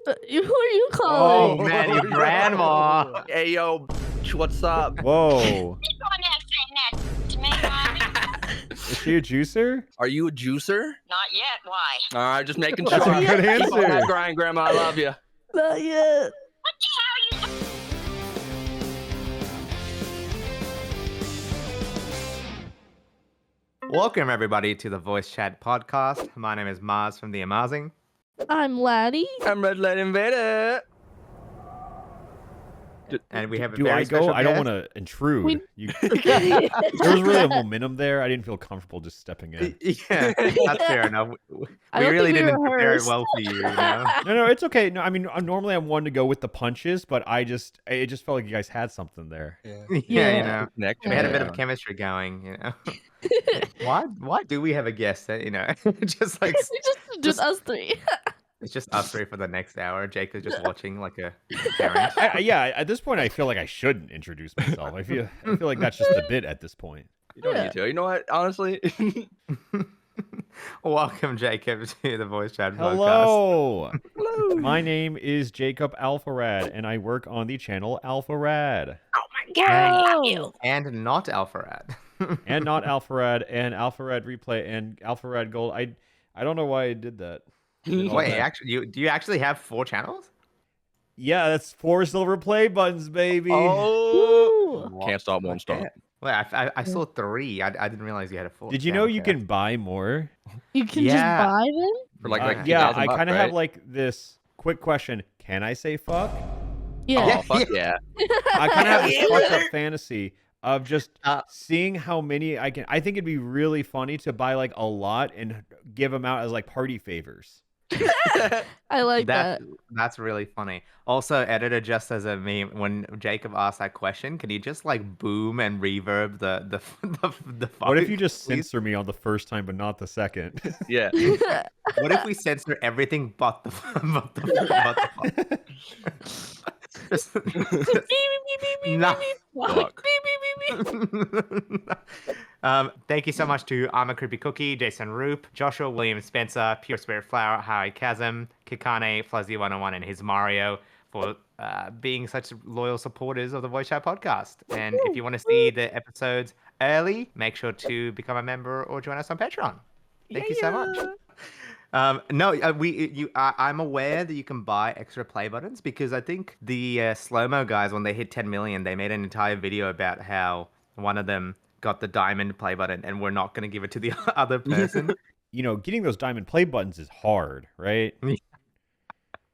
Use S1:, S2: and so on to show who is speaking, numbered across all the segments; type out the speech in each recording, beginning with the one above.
S1: Who are you
S2: Oh
S1: calling?
S2: man, your grandma.
S3: Hey yo, what's up?
S4: Whoa.
S5: You gonna have FANART to make money?
S4: Is she a juicer?
S3: Are you a juicer?
S5: Not yet. Why?
S3: All right, just making
S4: That's
S3: sure.
S4: a good
S3: Keep on that
S4: answer.
S3: grind, Grandma. I love you.
S1: Not yet.
S5: What the hell are you?
S2: Welcome everybody to the Voice Chat podcast. My name is Maaz from TheAMaazing.
S1: I'm Laddi.
S3: I'm Rushlight Invader.
S2: And we have a
S4: Do
S2: very
S4: I go?
S2: special
S4: I don't
S2: guest.
S4: want to intrude.
S1: We-
S4: There was really a momentum there. I didn't feel comfortable just stepping in.
S2: Yeah, that's fair enough. We
S1: I don't
S2: really
S1: think we
S2: didn't prepare it
S1: rehearsed.
S2: well for you, you know?
S4: No, it's okay. No, I mean, normally I'm one to go with the punches, but it just felt like you guys had something there.
S2: Yeah,
S1: Yeah.
S2: you know.
S3: Next,
S2: We had a bit
S1: Yeah.
S2: of chemistry going, you know. Why do we have a guest that, you know, just like
S1: just us three.
S2: it's just us three for the next hour. Jake is just watching like a parent.
S4: Yeah, at this point, I feel like I shouldn't introduce myself. I feel like that's just a bit at this point.
S3: You don't need to. You know what? Honestly,
S2: Welcome, Jacob, to the Voice Chat podcast.
S4: Hello.
S3: hello.
S4: My name is Jacob Alpharad, and I work on the channel Alpharad.
S5: Oh my god, I love
S1: Whoa.
S5: you.
S2: And not Alpharad.
S4: And not Alpharad, and Alpharad Replay, and Alpharad Gold. I don't know why I did that.
S2: Wait, actually, do you actually have 4 channels?
S4: Yeah, that's 4 silver play buttons, baby.
S3: Oh,
S1: Ooh.
S3: can't stop, won't stop.
S2: Yeah. Wait, I saw 3. I didn't realize you had a 4.
S4: Did you know you can buy more?
S1: You can
S2: Yeah.
S1: just buy them?
S3: For like,
S4: Yeah,
S3: 2,000
S4: I
S3: bucks,
S4: kind of
S3: right?
S4: have like this quick question. Can I say fuck?
S1: Yeah.
S3: Oh, fuck yeah.
S4: I kind of have this
S3: Yeah.
S4: fucked up fantasy of just
S2: Uh,
S4: seeing how many I can. I think it'd be really funny to buy like a lot and give them out as like party favors.
S1: I like that.
S2: That's really funny. Also, editor just as a meme, when Jacob asked that question, can you just like boom and reverb the fuck?
S4: What if you just
S2: please?
S4: censor me on the first time but not the second?
S3: Yeah.
S2: What if we censor everything but the but the fuck? Just-
S1: Beep, beep, beep, beep, beep,
S2: Nah.
S1: beep, beep.
S3: Fuck.
S1: Beep, beep, beep, beep.
S2: Thank you so much to I'm a Creepy Cookie, Jason Roop, Joshua William Spencer, Pure Spirit Flower, Harry Chasm, Kikane, Fluzzy101, and his Mario for being such loyal supporters of the Voice Chat podcast. And if you want to see the episodes early, make sure to become a member or join us on Patreon. Thank you so much. I'm aware that you can buy extra play buttons because I think the slow-mo guys, when they hit 10 million, they made an entire video about how one of them got the diamond play button and we're not going to give it to the other person.
S4: You know, getting those diamond play buttons is hard, right?
S3: I was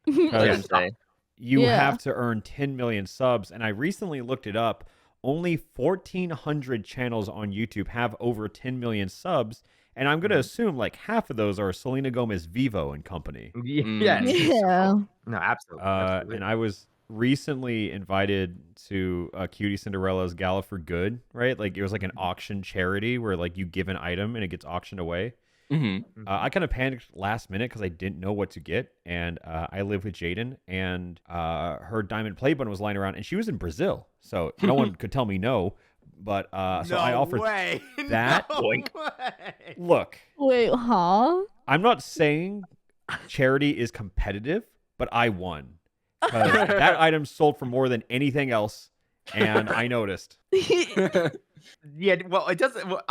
S4: Because
S3: gonna say.
S4: you
S1: Yeah.
S4: have to earn 10 million subs, and I recently looked it up. Only 1,400 channels on YouTube have over 10 million subs, and I'm going to assume like half of those are Selena Gomez, Vivo, and company.
S2: Yes.
S1: Yeah.
S2: No, absolutely. absolutely.
S4: And I was recently invited to Cutie Cinderella's Gala for Good, right? Like it was like an auction charity where like you give an item and it gets auctioned away.
S3: Mm-hmm.
S4: I kind of panicked last minute because I didn't know what to get, and I live with Jaiden, and her diamond play button was lying around, and she was in Brazil, so no one could tell me no. But so I offered
S2: way.
S4: that.
S2: No
S3: Boink.
S2: way.
S4: Look,
S1: Wait, huh?
S4: I'm not saying charity is competitive, but I won. 'Cause that item sold for more than anything else, and I noticed.
S2: Yeah, well, it doesn't. Well,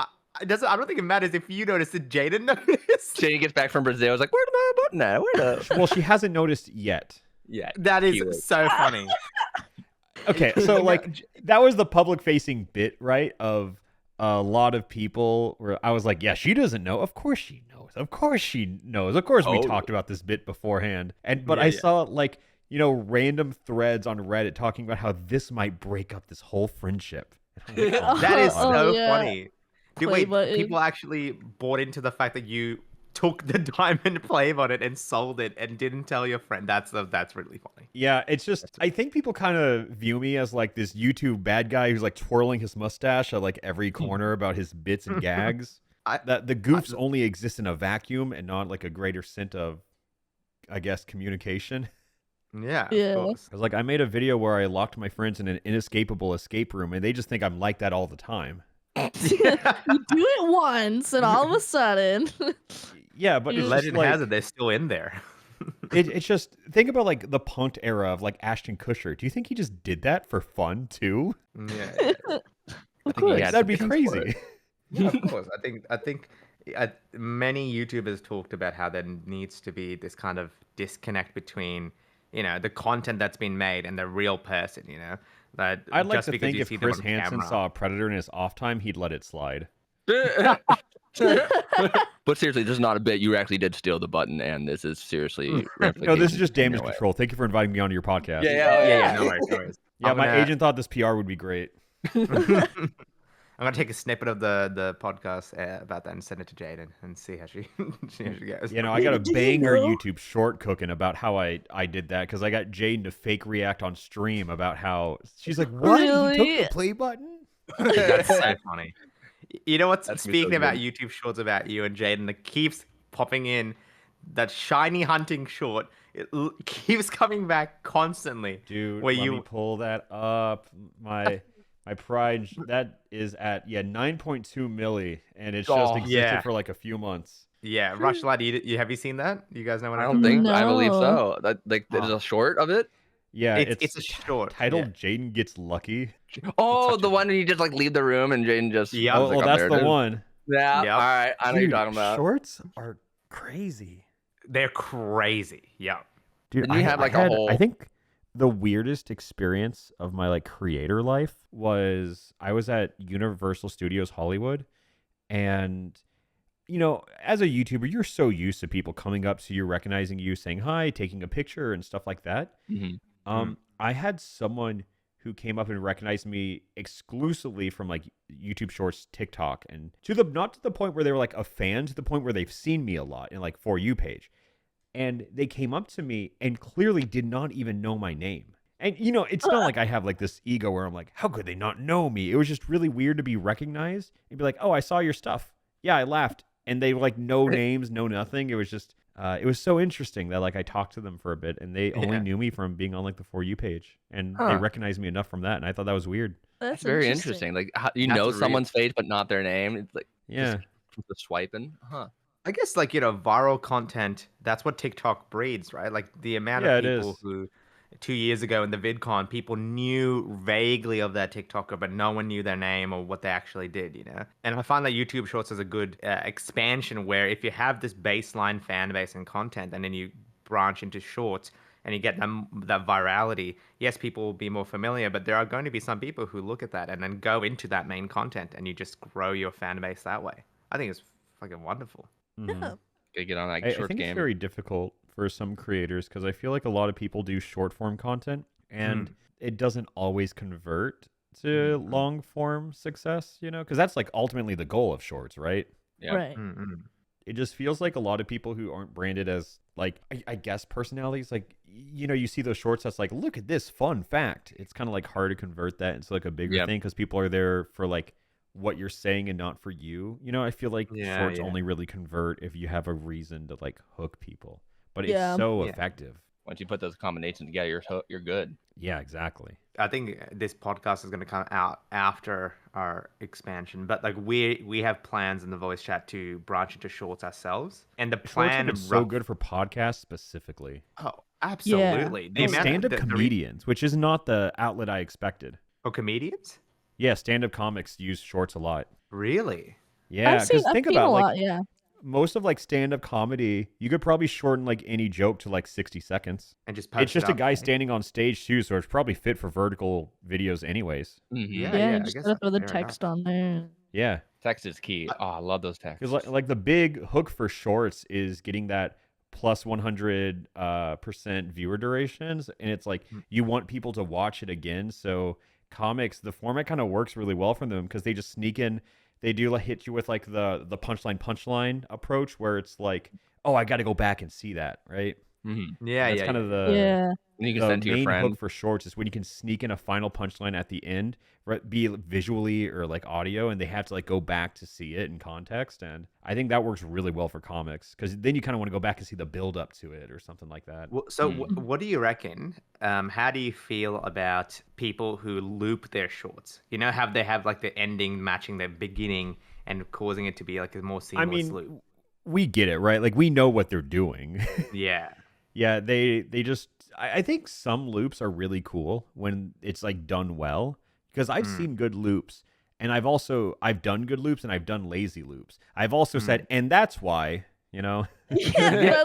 S2: it doesn't. I don't think it matters if you notice. Did Jaden notice?
S3: Jane gets back from Brazil. I was like, where's my button at? Where the?
S4: Well, she hasn't noticed yet.
S3: Yeah.
S2: That is
S3: Keyword.
S2: so funny.
S4: Okay, so like that was the public facing bit, right? Of a lot of people where I was like, yeah, she doesn't know. Of course she knows. Of course she knows. Of course we
S3: Oh.
S4: talked about this bit beforehand. But
S3: Yeah,
S4: I
S3: yeah.
S4: saw like, you know, random threads on Reddit talking about how this might break up this whole friendship. And I'm like, oh,
S2: That is
S4: God.
S2: so
S1: yeah.
S2: funny. Dude,
S1: Play
S2: wait,
S1: button.
S2: people actually bought into the fact that you took the diamond play button and sold it and didn't tell your friend. That's really funny.
S4: Yeah, it's just I think people kind of view me as like this YouTube bad guy who's like twirling his mustache at like every corner about his bits and gags. That the goofs only exist in a vacuum and not like a greater scent of, I guess, communication.
S2: Yeah,
S1: Yeah.
S2: of course.
S4: 'Cause, like I made a video where I locked my friends in an inescapable escape room, and they just think I'm like that all the time.
S1: You do it once, and all of a sudden,
S4: Yeah, but
S1: You-
S4: it's just
S2: Legend
S4: like,
S2: has it they're still in there.
S4: It's just think about like the punked era of like Ashton Kutcher. Do you think he just did that for fun too?
S2: Yeah,
S1: Of
S3: think he
S1: course.
S3: had
S4: That'd be
S3: some things for
S4: crazy.
S2: yeah, of course. I think many YouTubers talked about how there needs to be this kind of disconnect between, the content that's been made and the real person. That
S4: I'd like
S2: just
S4: to
S2: because
S4: think
S2: you
S4: if
S2: see them
S4: Chris
S2: on
S4: Hansen
S2: camera.
S4: saw a predator in his off time, he'd let it slide.
S3: But seriously, this is not a bit. You actually did steal the button, and this is seriously
S4: No, this is just
S3: ramifications in
S4: damage
S3: your way.
S4: control. Thank you for inviting me onto your podcast.
S3: Yeah.
S2: No worries, no worries.
S4: Yeah,
S2: I'm
S4: my
S2: gonna-
S4: agent thought this PR would be great.
S2: I'm gonna take a snippet of the podcast about that and send it to Jaiden and see how she goes.
S4: I got a
S1: Did you
S4: banger
S1: know?
S4: YouTube short cooking about how I did that because I got Jaden to fake react on stream about how she's like, what? He
S1: Really?
S4: took the play button?
S2: That's so funny. You know what's
S3: That's gonna be so
S2: speaking about
S3: good.
S2: YouTube shorts about you and Jaden that keeps popping in, that shiny hunting short. It keeps coming back constantly.
S4: Dude,
S2: Where
S4: let
S2: you-
S4: me pull that up. My pride, that is at 9.2 milli, and it's just
S3: Oh,
S4: existed
S2: yeah.
S4: for like a few months.
S2: Yeah, Rushlight. You have you seen that? You guys know what
S3: I
S2: I'm
S3: don't
S2: talking
S3: think.
S2: about?
S3: I believe
S1: No.
S3: so. That there's
S2: Oh.
S3: a short of it.
S4: Yeah,
S2: It's a short.
S4: titled Jaden Gets Lucky.
S3: Oh,
S2: such
S3: the
S2: a-
S3: one where you just like leave the room and Jaden just.
S2: Yeah.
S4: Oh,
S3: comes, like,
S4: well,
S3: up
S4: that's
S3: there.
S4: the
S3: It is.
S4: one.
S3: Yeah.
S2: Yep.
S3: All right. I know what
S4: Dude,
S3: you're talking about.
S4: shorts are crazy.
S2: They're crazy. Yeah.
S4: Dude,
S3: Didn't you have, like, a whole-
S4: I think the weirdest experience of my like creator life was I was at Universal Studios Hollywood, and as a YouTuber, you're so used to people coming up to you, recognizing you, saying hi, taking a picture, and stuff like that.
S3: Mhm.
S4: I had someone who came up and recognized me exclusively from like YouTube Shorts, TikTok, and not to the point where they were like a fan, to the point where they've seen me a lot in like For You page. And they came up to me and clearly did not even know my name. And it's not like I have like this ego where I'm like, how could they not know me? It was just really weird to be recognized and be like, oh, I saw your stuff. Yeah, I laughed. And they like no names, no nothing. It was just it was so interesting that like I talked to them for a bit and they only
S2: Yeah.
S4: knew me from being on like the For You page. And they
S3: Huh.
S4: recognized me enough from that. And I thought that was weird.
S3: That's very interesting. Like you
S2: That's
S3: know
S2: real.
S3: someone's face but not their name. It's like
S4: Yeah.
S3: just the swiping. Huh.
S2: I guess like viral content. That's what TikTok breeds, right? Like the amount
S4: Yeah,
S2: of
S4: it
S2: people
S4: is.
S2: who 2 years ago in the VidCon, people knew vaguely of that TikToker, but no one knew their name or what they actually did. And I find that YouTube Shorts is a good expansion where if you have this baseline fan base and content, and then you branch into Shorts and you get that virality, yes, people will be more familiar, but there are going to be some people who look at that and then go into that main content, and you just grow your fan base that way. I think it's fucking wonderful.
S4: Mhm.
S1: Yeah.
S3: Gotta get on that
S4: I
S3: short
S4: think
S3: game.
S4: it's very difficult for some creators because I feel like a lot of people do short form content and it doesn't always convert to long form success, because that's like ultimately the goal of shorts, right?
S3: Yeah.
S1: Right.
S2: Mm-mm.
S4: It just feels like a lot of people who aren't branded as like, I guess personalities, like, you see those shorts that's like, look at this fun fact. It's kind of like hard to convert that into like a bigger
S3: Yep.
S4: thing because people are there for like what you're saying and not for you. I feel like
S2: Yeah,
S4: shorts
S2: yeah.
S4: only really convert if you have a reason to like hook people. But it's
S1: Yeah.
S4: so
S2: Yeah.
S4: effective.
S3: Once you put those combinations together, you're good.
S4: Yeah, exactly.
S2: I think this podcast is going to come out after our expansion, but like we have plans in the voice chat to branch into Shorts ourselves, and the
S4: Shorts
S2: plan
S4: have been so good for podcasts specifically.
S2: Oh, absolutely. The
S4: And
S2: amount
S4: stand-up
S2: the
S4: comedians, which is not the outlet I expected.
S2: Oh, comedians?
S4: Yeah, stand-up comics use shorts a lot.
S2: Really?
S4: Yeah,
S1: I've seen,
S4: because think
S1: I've seen
S4: about
S1: a
S4: like
S1: lot, yeah.
S4: most of like stand-up comedy, you could probably shorten like any joke to like 60 seconds.
S2: And just post
S4: It's just
S2: it
S4: a
S2: up,
S4: guy
S2: right?
S4: standing on stage too, so it's probably fit for vertical videos anyways.
S3: Mhm.
S2: Yeah,
S1: Yeah,
S2: I
S1: just
S2: guess
S1: gotta throw the
S2: that's fair
S1: text on there.
S4: Yeah,
S3: Text is key. Oh, I love those texts.
S4: because like the big hook for shorts is getting that plus 100 percent viewer durations, and it's like you want people to watch it again. So comics, the format kind of works really well for them because they just sneak in. They do like hit you with like the punchline approach where it's like, oh, I got to go back and see that, right?
S3: Mhm.
S2: Yeah,
S4: That's
S2: yeah.
S4: kind
S2: yeah.
S4: of the
S1: Yeah.
S3: And you can
S4: the
S3: send to your
S4: main
S3: friend.
S4: hook for shorts is when you can sneak in a final punchline at the end, right, be it visually or like audio, and they have to like go back to see it in context. And I think that works really well for comics because then you kind of want to go back and see the build up to it or something like that.
S2: Well, so
S3: Mm.
S2: what do you reckon? How do you feel about people who loop their shorts? Have they have like the ending matching the beginning and causing it to be like a more seamless
S4: I mean,
S2: loop?
S4: we get it, right? Like we know what they're doing.
S2: Yeah.
S4: Yeah, they just I think some loops are really cool when it's like done well because I've
S2: Mm.
S4: seen good loops and I've done good loops and I've done lazy loops. I've also said and that's why, you know.
S1: Yeah,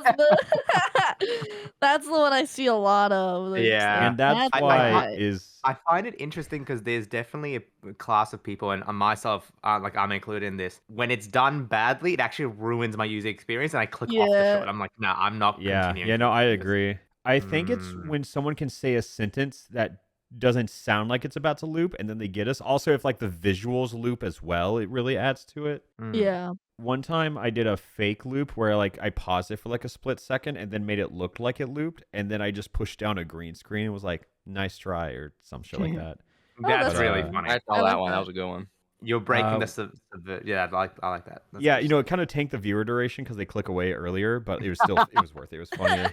S1: that's the one I see a lot of. Like,
S2: Yeah.
S4: And that's
S2: I-
S4: why
S2: I-
S4: is
S2: I find it interesting because there's definitely a class of people, and myself, like I'm included in this. When it's done badly, it actually ruins my user experience, and I click off the
S1: Yeah.
S2: short. I'm like, no, I'm not
S4: yeah,
S2: continuing.
S4: yeah,
S2: to
S4: no, I
S2: do this."
S4: agree. I think it's
S2: Mm.
S4: when someone can say a sentence that doesn't sound like it's about to loop and then they get us. Also, if like the visuals loop as well, it really adds to it.
S2: Mm.
S1: Yeah.
S4: One time I did a fake loop where like I paused it for like a split second and then made it look like it looped and then I just pushed down a green screen and was like, nice try or some shit like that.
S2: That's
S1: that's
S2: really
S4: cool.
S2: funny.
S3: I saw
S1: I
S3: that
S1: like
S3: one. That
S1: that.
S3: was a good one.
S2: You're breaking
S4: Uh,
S2: yeah, I like that. That's
S4: Yeah, you know,
S2: interesting.
S4: it kind of tanked the viewer duration because they click away earlier, but it was still it was worth it. It was funnier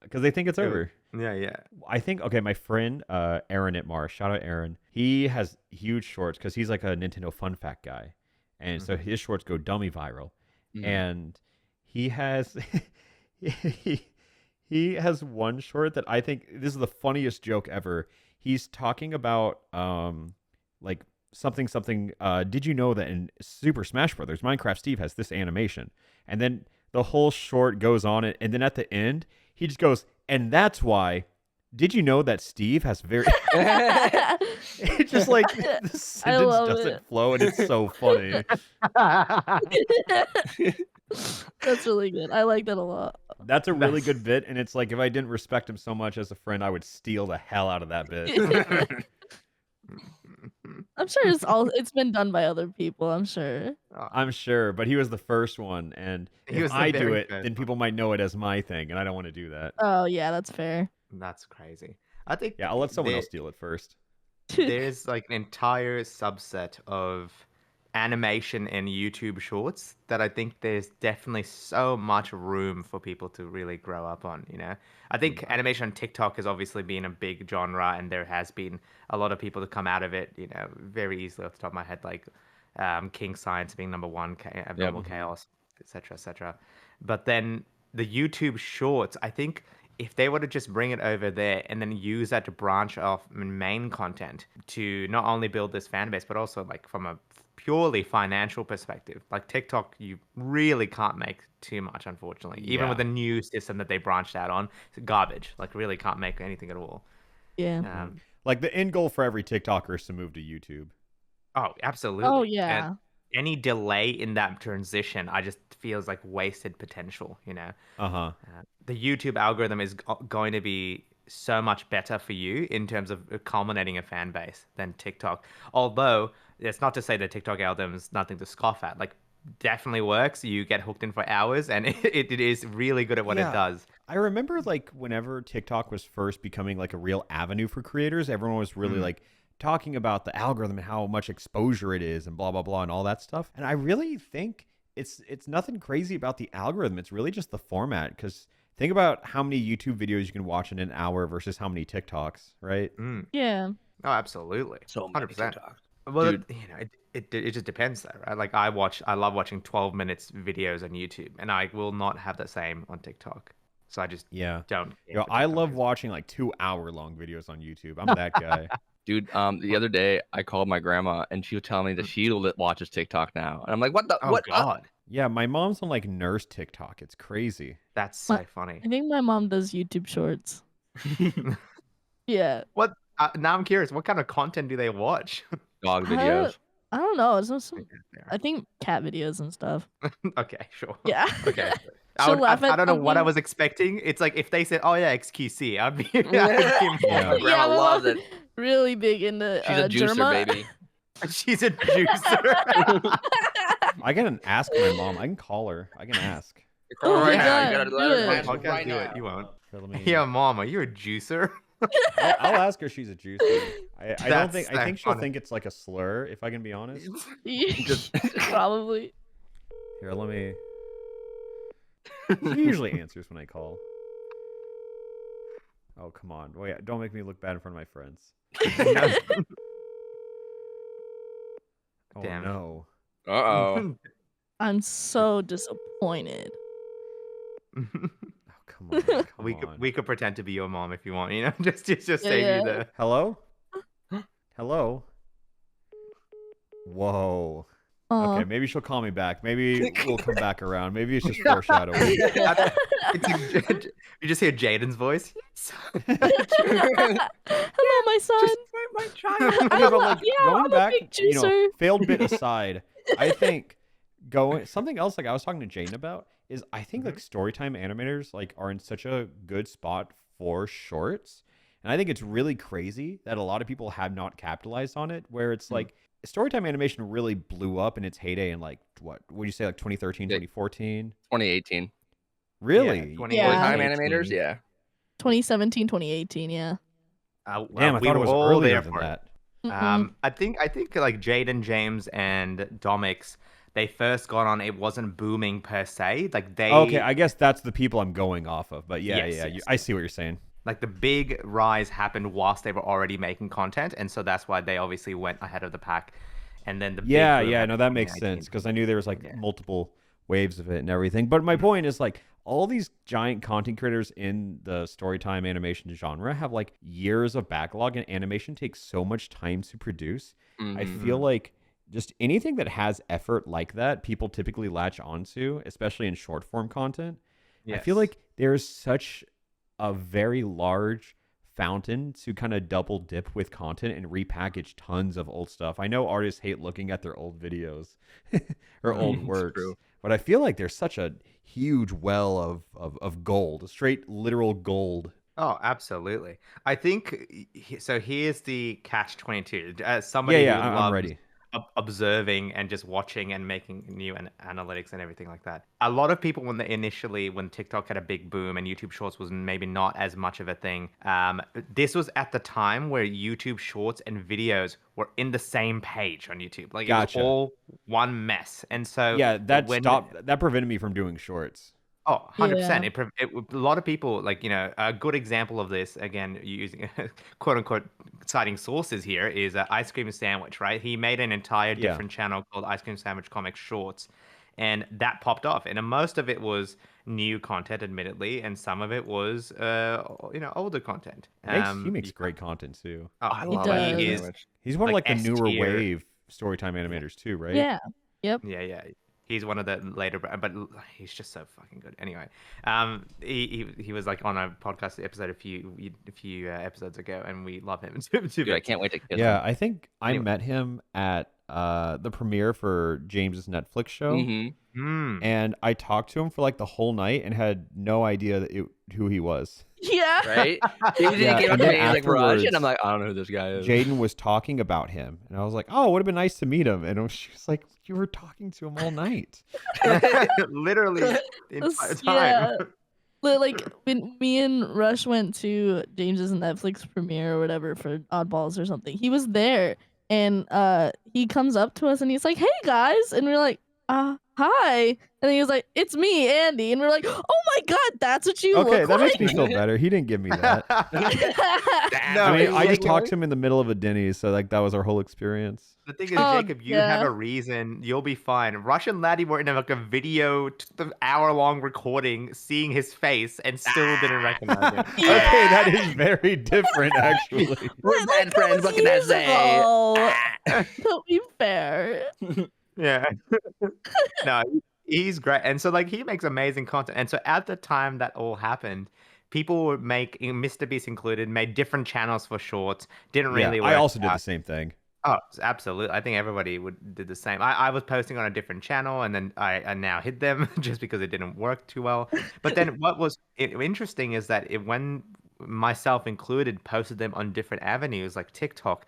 S4: because they think it's
S2: It was-
S4: over.
S2: yeah.
S4: I think okay, my friend Aaron at Mars, shout out Aaron. He has huge shorts because he's like a Nintendo fun fact guy, and so his shorts go dummy viral, and he has he has one short that I think this is the funniest joke ever. He's talking about like something. Did you know that in Super Smash Brothers, Minecraft Steve has this animation, and then the whole short goes on it, and then at the end he just goes, and that's why. Did you know that Steve has very? It's just like the sentence
S1: love
S4: doesn't
S1: it.
S4: flow, and it's so funny.
S1: That's really good. I like that a lot.
S4: That's a really
S2: Nice.
S4: good bit, and it's like if I didn't respect him so much as a friend, I would steal the hell out of that bit.
S1: I'm sure it's been done by other people. I'm sure.
S4: I'm sure, but he was the first one, and
S2: He
S4: if
S2: was the
S4: I do
S2: very
S4: it,
S2: first
S4: then
S2: one.
S4: people might know it as my thing, and I don't want to do that.
S1: Oh yeah, that's fair.
S2: That's crazy. I think
S4: Yeah, I'll let someone
S2: there-
S4: else steal it first.
S2: there's like an entire subset of animation and YouTube shorts that I think there's definitely so much room for people to really grow up on, you know? I think animation on TikTok has obviously been a big genre and there has been a lot of people to come out of it, you know, very easily off the top of my head, like King Science being number one, Abnormal Chaos, etc., etc. But then the YouTube shorts, I think if they were to just bring it over there and then use that to branch off main content to not only build this fan base, but also like from a purely financial perspective, like TikTok, you really can't make too much, unfortunately. Even with
S4: Yeah.
S2: the new system that they branched out on, it's garbage. Like really can't make anything at all.
S1: Yeah.
S4: Like the end goal for every TikToker is to move to YouTube.
S2: Oh, absolutely.
S1: Oh
S2: And
S1: yeah.
S2: any delay in that transition, I just feels like wasted potential, you know?
S4: Uh-huh.
S2: The YouTube algorithm is going to be so much better for you in terms of culminating a fan base than TikTok. Although it's not to say that TikTok algorithm is nothing to scoff at. Like, definitely works. You get hooked in for hours, and it is really good at what it
S4: Yeah.
S2: does.
S4: I remember like whenever TikTok was first becoming like a real avenue for creators, everyone was really like talking about the algorithm and how much exposure it is and blah blah blah and all that stuff. And I really think it's nothing crazy about the algorithm. It's really just the format because think about how many YouTube videos you can watch in an hour versus how many TikToks, right?
S1: Yeah.
S2: Oh, absolutely.
S3: So many
S2: 100%.
S3: TikToks.
S2: Well,
S3: Dude.
S2: you know, it just depends though, right? Like I love watching 12 minutes videos on YouTube, and I will not have the same on TikTok. So I just
S4: Yeah.
S2: don't. care
S4: Yo,
S2: for
S4: I
S2: TikTok
S4: love
S2: as-
S4: watching like 2 hour long videos on YouTube. I'm that guy.
S3: Dude, the other day I called my grandma and she was telling me that she watches TikTok now, and I'm like, "What the?
S2: Oh
S3: what?
S2: God,
S4: Yeah, my mom's on like nurse TikTok. It's crazy.
S2: that's so
S1: My-
S2: funny.
S1: I think my mom does YouTube shorts. Yeah.
S2: What? Now I'm curious. What kind of content do they watch?
S3: Dog videos."
S1: I don't know. It's just I think cat videos and stuff.
S2: Okay, sure.
S1: Yeah.
S2: Okay.
S1: She'll laugh
S2: I
S1: at
S2: don't know what I
S1: something.
S2: was expecting. It's like if they said, "Oh yeah, XQC," I'd be, I'd be
S4: Yeah.
S3: My grandma
S1: my
S3: loves
S1: mom
S3: it.
S1: really big into
S3: She's a juicer,
S1: Germa.
S3: baby.
S2: She's a juicer.
S4: I can ask my mom. I can call her. I can ask.
S3: You're calling
S1: Oh
S3: right
S1: my
S3: now.
S1: God,
S3: You gotta
S1: do
S3: let her
S1: it.
S3: answer
S2: Okay,
S3: right
S2: do
S3: now.
S2: it. You won't.
S4: Here, let me-
S2: Yeah, Mom, are you a juicer?
S4: I'll ask her if she's a juicer. I don't
S2: That's
S4: think.
S2: so
S4: I think she'll
S2: funny.
S4: think it's like a slur. If I can be honest.
S1: Probably.
S4: Here, let me. She usually answers when I call. Oh come on! Wait, don't make me look bad in front of my friends. Oh
S2: Damn.
S4: no!
S3: Uh-oh.
S1: I'm so disappointed.
S4: Oh come Come on, come on.
S2: We could pretend to be your mom if you want, you know, just save
S1: yeah.
S2: you the.
S4: Hello? Hello? Whoa.
S1: Aw.
S4: Okay, maybe she'll call me back. Maybe we'll come back around. Maybe it's just foreshadowing.
S2: You just hear Jaiden's voice.
S1: Hello, my son.
S2: My child.
S4: Okay, but like going
S1: I'm a
S4: back,
S1: big
S4: you know,
S1: juicer.
S4: failed bit aside, I think something else like I was talking to Jaden about is I think like storytime animators like are in such a good spot for shorts. And I think it's really crazy that a lot of people have not capitalized on it, where it's like storytime animation really blew up in its heyday in like what would you say, like 2013, 2014?
S3: 2018.
S4: Really?
S1: Yeah.
S3: Time animators, yeah.
S1: 2017, 2018, yeah.
S4: Damn, I
S2: we
S4: thought it
S2: were
S4: was
S2: all
S4: earlier
S2: there
S4: than
S2: for it.
S4: that.
S2: I think like Jaden, James, and Domix, they first got on. It wasn't booming per se. Like they.
S4: Okay, I guess that's the people I'm going off of. But yeah,
S2: Yes,
S4: yeah,
S2: yes.
S4: I see what you're saying.
S2: Like the big rise happened whilst they were already making content, and so that's why they obviously went ahead of the pack. And then the big boom
S4: Yeah,
S2: happened
S4: no, that
S2: in
S4: makes
S2: 2019.
S4: sense because I knew there was like multiple waves of it and everything. But my point is like all these giant content creators in the storytime animation genre have like years of backlog, and animation takes so much time to produce. I feel like just anything that has effort like that, people typically latch onto, especially in short form content. I feel like there's such a very large fountain to kind of double dip with content and repackage tons of old stuff. I know artists hate looking at their old videos or old works, but I feel like there's such a huge well of gold, straight literal gold.
S2: Oh, absolutely. I think so. Here's the catch-22. As somebody who
S4: I'm
S2: loves
S4: ready.
S2: observing and just watching and making new analytics and everything like that. A lot of people, when TikTok had a big boom and YouTube Shorts was maybe not as much of a thing, this was at the time where YouTube Shorts and videos were in the same page on YouTube. Like
S4: Gotcha.
S2: it was all one mess. And so
S4: Yeah, that prevented me from doing shorts.
S2: Oh, 100%.
S1: Yeah.
S2: A lot of people, like, you know, a good example of this, again, using quote unquote citing sources here, is Ice Cream Sandwich, right? He made an entire different channel called Ice Cream Sandwich Comic Shorts, and that popped off. And most of it was new content, admittedly, and some of it was, older content.
S4: He makes great content too.
S2: Oh,
S3: I
S1: He
S3: love
S1: does.
S3: Ice Cream
S2: is
S3: Sandwich.
S4: He's one of
S2: like
S4: like the newer
S2: S-tier.
S4: wave storytime animators too, right?
S1: Yeah. Yep.
S2: Yeah. He's one of the later, but he's just so fucking good. Anyway, he was like on a podcast episode a few episodes ago, and we love him.
S3: Dude, I can't wait to kiss
S4: Yeah,
S3: him.
S4: I think I met him at the premiere for James's Netflix show, and I talked to him for like the whole night and had no idea who he was.
S1: Yeah.
S3: Right? He
S4: Yeah,
S3: came up
S4: and
S3: to
S4: then
S3: me and like Rush,
S4: afterwards,
S3: and I'm like, I don't know who this guy is.
S4: Jaiden was talking about him, and I was like, "Oh, it would have been nice to meet him." And she was like, "You were talking to him all night."
S2: Literally the entire time.
S1: Yeah. Like when me and Rush went to James's Netflix premiere or whatever for Oddballs or something, he was there, and he comes up to us and he's like, "Hey guys," and we're like, "Hi," and he was like, "It's me, Andy," and we're like, "Oh my god, that's what you
S4: Okay,
S1: look
S4: that
S1: like."
S4: makes me feel better. He didn't give me that.
S2: No,
S4: I mean, I just
S2: Jacob-
S4: talked to him in the middle of a Denny's, so like that was our whole experience.
S2: The thing is,
S1: Oh,
S2: Jacob, you have
S1: yeah.
S2: a reason. You'll be fine. Rush and Laddi were in like a video, hour-long recording, seeing his face, and still didn't recognize him.
S1: Yeah.
S4: Okay, that is very different, actually.
S3: We're
S1: Like,
S3: bad
S1: that
S3: friends.
S1: was
S3: What can I
S1: years
S3: say?
S1: ago. To be fair.
S2: Yeah. No, he's great. And so like he makes amazing content. And so at the time that all happened, people would make, Mr. Beast included, made different channels for shorts. Didn't really work
S4: I also did
S2: out.
S4: the same thing.
S2: Oh, absolutely. I think everybody did the same. I was posting on a different channel, and then I now hid them just because it didn't work too well. But then what was interesting is that when myself included posted them on different avenues like TikTok,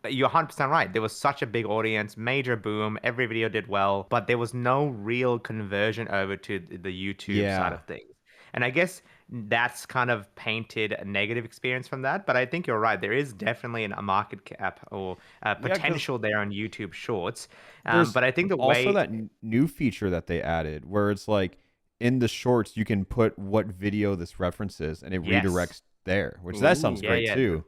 S2: you're 100% right. There was such a big audience, major boom. Every video did well, but there was no real conversion over to the YouTube side of things. And I guess that's kind of painted a negative experience from that. But I think you're right. There is definitely a market cap or potential there on YouTube Shorts. But I think the
S4: also
S2: way
S4: that new feature that they added where it's like in the shorts you can put what video this references and it redirects there, which that sounds
S2: Yeah,
S4: great
S2: yeah.
S4: too.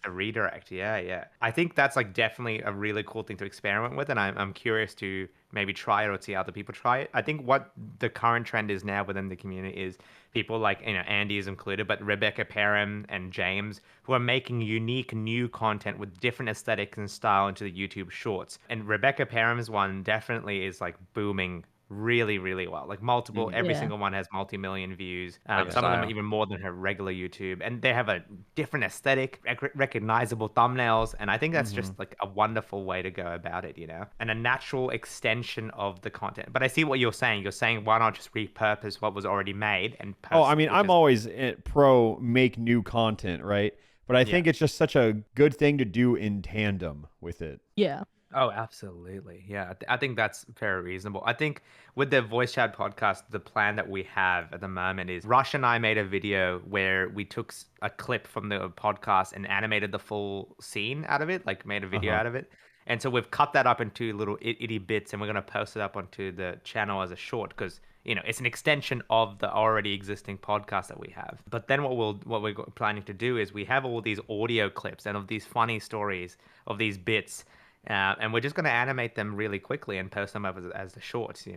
S2: A redirect, yeah. I think that's like definitely a really cool thing to experiment with, and I'm curious to maybe try it or see other people try it. I think what the current trend is now within the community is people like, Andy is included, but Rebecca Perham and James, who are making unique new content with different aesthetics and style into the YouTube Shorts. And Rebecca Perham's one definitely is like booming really, really well. Like multiple, every
S1: Yeah.
S2: single one has multi-million views.
S3: Like
S2: Some of them
S3: style.
S2: are even more than her regular YouTube, and they have a different aesthetic, recognizable thumbnails, and I think that's just like a wonderful way to go about it, and a natural extension of the content. But I see what you're saying. You're saying why not just repurpose what was already made and post?
S4: Oh, I mean, I'm always pro make new content, right? But I think it's just such a good thing to do in tandem with it.
S1: Yeah.
S2: Oh, absolutely. Yeah, I think that's very reasonable. I think with the Voice Chat podcast, the plan that we have at the moment is Rush and I made a video where we took a clip from the podcast and animated the full scene out of it, like made a video out of it. And so we've cut that up into little itty bits, and we're going to post it up onto the channel as a short because, it's an extension of the already existing podcast that we have. But then what we're planning to do is we have all these audio clips and of these funny stories of these bits. And we're just going to animate them really quickly and post them up as the shorts,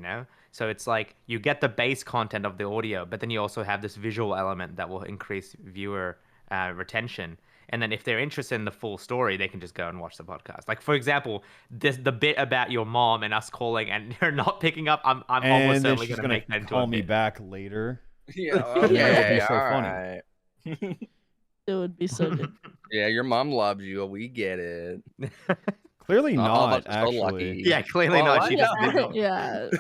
S2: So it's like you get the base content of the audio, but then you also have this visual element that will increase viewer retention. And then if they're interested in the full story, they can just go and watch the podcast. Like, for example, the bit about your mom and us calling and you're not picking up, I'm almost certainly going to make that into
S4: call
S2: a
S4: me
S2: bit.
S4: back later.
S3: Yeah,
S4: That would be
S3: okay,
S4: so
S3: all
S4: funny.
S3: right.
S1: It would be so good.
S3: Yeah, your mom loves you. We get it.
S4: Clearly
S3: All of
S4: not,
S3: us are so
S4: actually.
S3: lucky.
S2: Yeah, clearly
S3: Well,
S2: not. She just didn't.
S1: Yeah.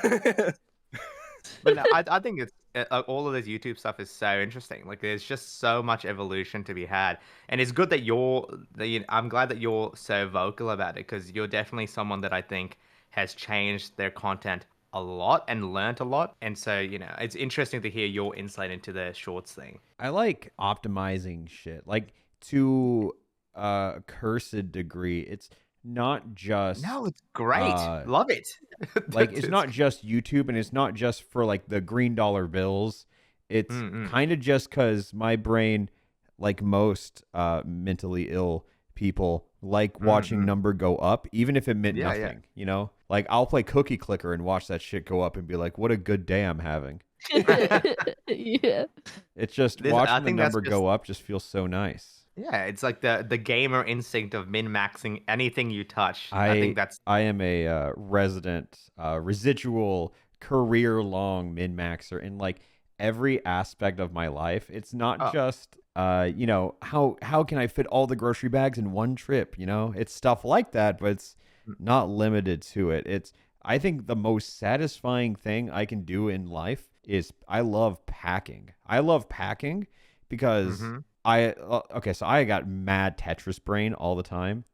S2: But no, I think it's all of this YouTube stuff is so interesting. Like, there's just so much evolution to be had, and it's good that I'm glad that you're so vocal about it because you're definitely someone that I think has changed their content a lot and learnt a lot. And so, it's interesting to hear your insight into the shorts thing.
S4: I like optimizing shit, like to a cursed degree. It's not just
S2: No, it's great. Love it.
S4: like it's not just YouTube, and it's not just for like the green dollar bills. It's kind of just because my brain, like most mentally ill people, like watching number go up, even if it meant nothing. Like I'll play Cookie Clicker and watch that shit go up and be like, "What a good day I'm having."
S1: Yeah.
S4: It's just watching the number go up just feels so nice.
S2: Yeah, it's like the gamer instinct of min-maxing anything you touch. I think that's...
S4: I am a resident, residual, career-long min-maxer in like every aspect of my life. It's not just, how can I fit all the grocery bags in one trip? It's stuff like that, but it's not limited to it. I think the most satisfying thing I can do in life is I love packing. I love packing because so I got mad Tetris brain all the time.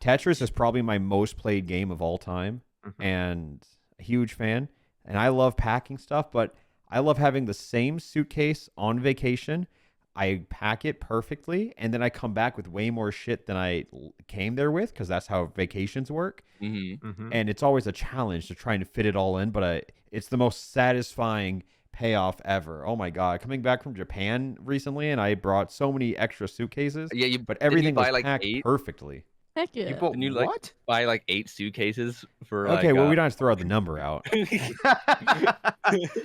S4: Tetris is probably my most played game of all time, and a huge fan. And I love packing stuff, but I love having the same suitcase on vacation. I pack it perfectly, and then I come back with way more shit than I came there with, because that's how vacations work. And it's always a challenge to try and fit it all in, but it's the most satisfying payoff ever. Oh my god, coming back from Japan recently, and I brought so many extra suitcases.
S3: Yeah,
S4: but everything was
S3: like
S4: packed
S3: 8?
S4: perfectly.
S1: Heck yeah.
S2: You bought what?
S3: Buy like 8 suitcases for
S4: Okay, well, we don't have to throw the number out.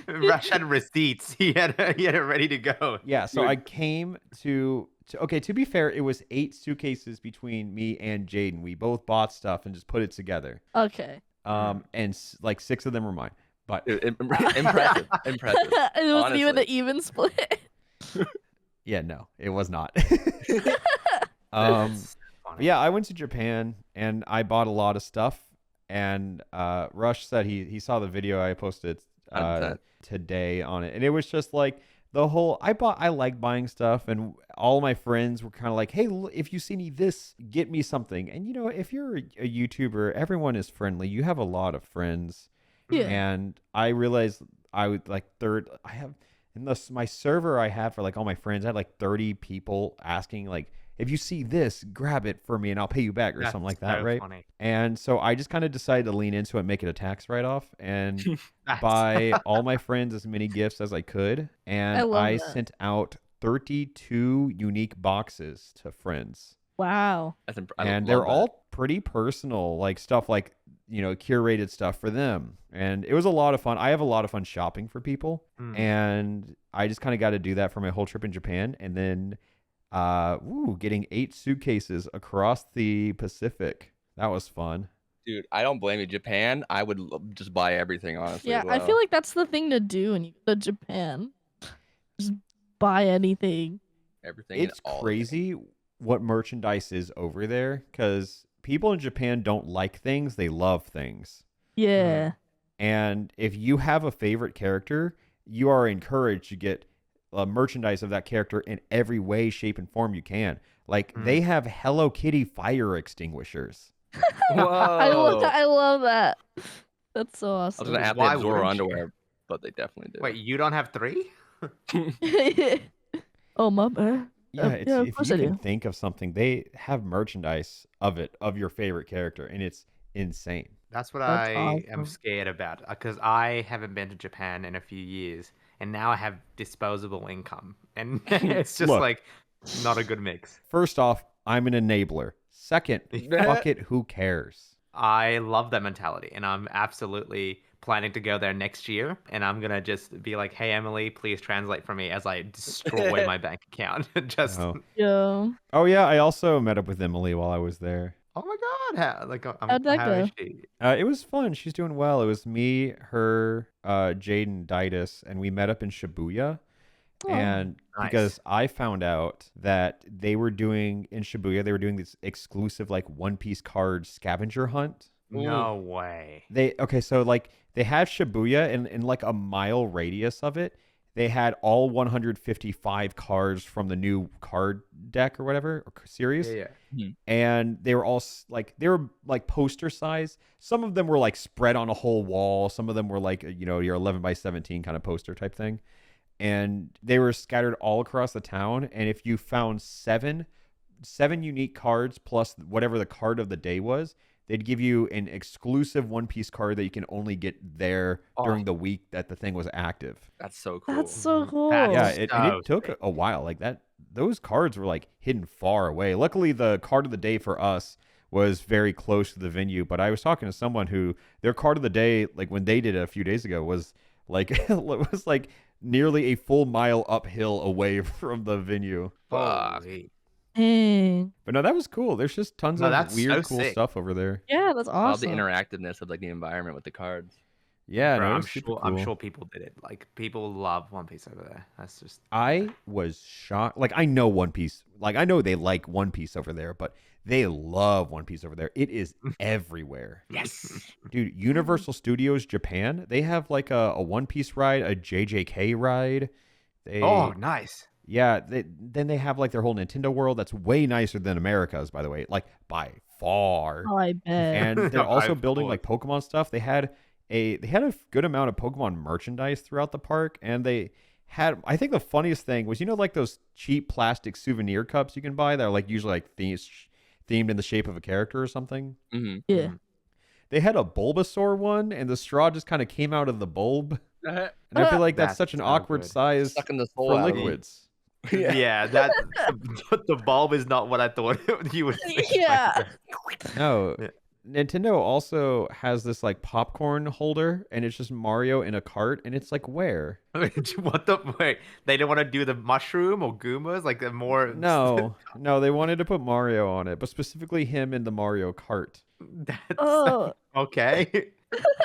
S2: Rush had receipts. He had it ready to go.
S4: Yeah, so I came to okay, to be fair, it was 8 suitcases between me and Jaiden. We both bought stuff and just put it together.
S1: Okay.
S4: And like 6 of them were mine. But
S3: impressive.
S1: It wasn't even an even split.
S4: yeah, no, it was not. Yeah, I went to Japan and I bought a lot of stuff. And Rush said he saw the video I posted today on it, and it was just like the whole I like buying stuff, and all my friends were kind of like, hey, if you see me this, get me something. And if you're a YouTuber, everyone is friendly. You have a lot of friends.
S1: Yeah.
S4: And I realized I would like I have in my server I have for like all my friends, I had like 30 people asking like, if you see this, grab it for me and I'll pay you back or something like that, right?
S2: Funny.
S4: And so I just kind of decided to lean into it and make it a tax write-off and buy all my friends as many gifts as I could. And I sent out 32 unique boxes to friends.
S1: Wow.
S4: And they're all pretty personal, like stuff like, curated stuff for them. And it was a lot of fun. I have a lot of fun shopping for people. And I just kind of got to do that for my whole trip in Japan. And then getting 8 suitcases across the Pacific. That was fun.
S3: Dude, I don't blame you. Japan, I would just buy everything, honestly.
S1: Yeah, I feel like that's the thing to do when you go to Japan. Just buy anything.
S3: Everything.
S4: It's crazy what merchandise is over there, because people in Japan don't like things, they love things.
S1: Yeah.
S4: And if you have a favorite character, you are encouraged to get merchandise of that character in every way, shape, and form you can. Like, they have Hello Kitty fire extinguishers.
S3: Whoa.
S1: I love that. That's so awesome.
S3: I was going to add
S2: Why
S3: the Zoro
S2: wouldn't you?
S3: underwear, but they definitely do.
S2: Wait, you don't have 3?
S1: Oh, my bad.
S4: Yeah,
S1: of
S4: if
S1: course
S4: you
S1: I
S4: can
S1: do.
S4: think of something, they have merchandise of your favorite character, and it's insane.
S2: That's what
S1: That's
S2: I am
S1: awesome.
S2: scared about, because I haven't been to Japan in a few years, and now I have disposable income, and it's just
S4: Look.
S2: like not a good mix.
S4: First off, I'm an enabler. Second, fuck it, who cares?
S2: I love that mentality, and I'm absolutely planning to go there next year, and I'm gonna just be like, "Hey, Emily, please translate for me," as I destroy my bank account. Just
S4: Oh.
S1: Yo.
S4: Oh yeah, I also met up with Emily while I was there.
S2: oh my god,
S1: How'd that
S2: how is
S1: go?
S2: she?
S4: It was fun. She's doing well. It was me, her, Jaiden, Didus, and we met up in Shibuya.
S1: Oh.
S4: And
S2: Nice.
S4: because I found out that they were doing in Shibuya, they were doing this exclusive like One Piece card scavenger hunt.
S2: No way.
S4: So like they have Shibuya and in like a mile radius of it, they had all 155 cards from the new card deck or whatever or series.
S2: Yeah.
S4: And they were all they were poster size. Some of them were like spread on a whole wall. Some of them were like, your 11 by 17 kind of poster type thing. And they were scattered all across the town. And if you found seven unique cards plus whatever the card of the day was, they'd give you an exclusive One Piece card that you can only get there during the week that the thing was active.
S3: That's so cool.
S1: That's so cool.
S4: Yeah,
S2: That's
S4: and
S2: so
S4: it took a while. Like that, those cards were like hidden far away. Luckily, the card of the day for us was very close to the venue. But I was talking to someone who their card of the day, like when they did it a few days ago, was like it was like nearly a full mile uphill away from the venue.
S3: Fuck.
S2: Holy.
S1: Dang.
S4: But no, that was cool. There's just tons
S2: No,
S4: of
S2: that's
S4: weird,
S2: so
S4: cool
S2: sick.
S4: stuff over there.
S1: Yeah, that's
S3: All the
S1: awesome.
S3: interactiveness of like the environment with the cards.
S4: Yeah,
S2: Bro,
S4: no, it
S2: I'm
S4: was super
S2: sure. I'm
S4: cool.
S2: sure people did it. Like people love One Piece over there. That's just.
S4: I was shocked. Like I know One Piece. Like I know they like One Piece over there, but they love One Piece over there. It is everywhere.
S2: Yes.
S4: Dude, Universal Studios Japan, they have like a One Piece ride, a JJK ride.
S2: Oh, nice.
S4: Yeah, then they have like their whole Nintendo world that's way nicer than America's, by the way, like by far.
S1: Oh, I bet.
S4: And they're also
S2: Of
S4: building
S2: course.
S4: like Pokemon stuff. They had a good amount of Pokemon merchandise throughout the park, and they had, I think the funniest thing was, like those cheap plastic souvenir cups you can buy that are like usually like themed in the shape of a character or something.
S3: Mm-hmm.
S1: Yeah.
S4: They had a Bulbasaur one, and the straw just kind of came out of the bulb.
S3: Uh-huh.
S4: And I feel like that's
S2: That's
S4: such an
S2: so
S4: awkward
S2: good.
S4: size
S3: Sucking the soul
S4: for
S3: out of it.
S4: liquids.
S2: Yeah, that the bulb is not what I thought you would think.
S1: Yeah.
S4: No.
S2: Yeah.
S4: Nintendo also has this like popcorn holder, and it's just Mario in a cart, and it's like where?
S2: What the wait? They don't want to do the mushroom or Goombas, like the more.
S4: No, they wanted to put Mario on it, but specifically him in the Mario Kart.
S2: That's
S1: Oh.
S2: okay.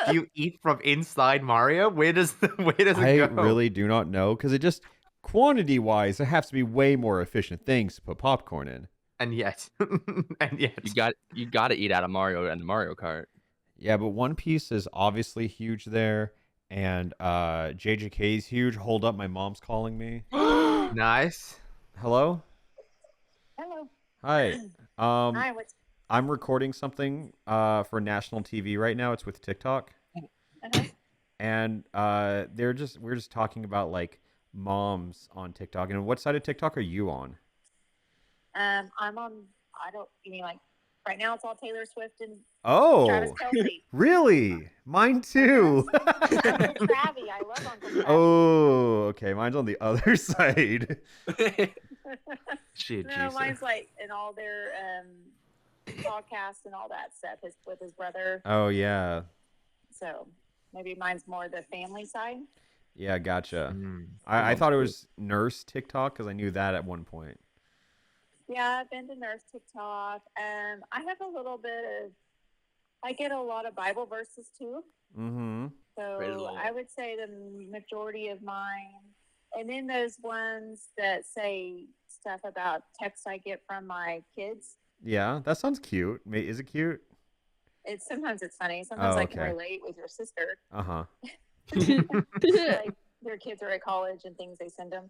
S2: Do you eat from inside Mario? Where does it
S4: I
S2: go?
S4: really do not know, because it just quantity wise, it has to be way more efficient things to put popcorn in.
S2: And yet,
S3: You got to eat out of Mario and the Mario Kart.
S4: Yeah, but One Piece is obviously huge there, and JJK is huge. Hold up, my mom's calling me.
S2: nice.
S4: Hello.
S5: Hello.
S4: Hi.
S5: Hi, what's
S4: I'm recording something for national TV right now. It's with TikTok, and we're just talking about like moms on TikTok. And what side of TikTok are you on?
S5: I'm on, you mean like Right now, it's all Taylor Swift and Travis
S4: Oh,
S5: Kelce.
S4: really? Mine too.
S5: Uncle Travi. I love Uncle Travi.
S4: Oh, okay. Mine's on the other side.
S2: She a
S5: No,
S2: juicer.
S5: mine's like in all their podcasts and all that stuff with his brother.
S4: Oh, yeah.
S5: So maybe mine's more the family side.
S4: Yeah, gotcha.
S2: Mm.
S4: I thought it was nurse TikTok because I knew that at one point.
S5: Yeah, I've been to Nurse TikTok. I have a little bit of. I get a lot of Bible verses too.
S4: Mm-hmm.
S3: Praise the
S5: So
S3: Lord.
S5: I would say the majority of mine, and then those ones that say stuff about text I get from my kids.
S4: Yeah, that sounds cute. Is it cute?
S5: Sometimes it's funny. Sometimes I can
S4: okay.
S5: relate with your sister.
S4: Uh-huh.
S5: Like their kids are at college and things they send them.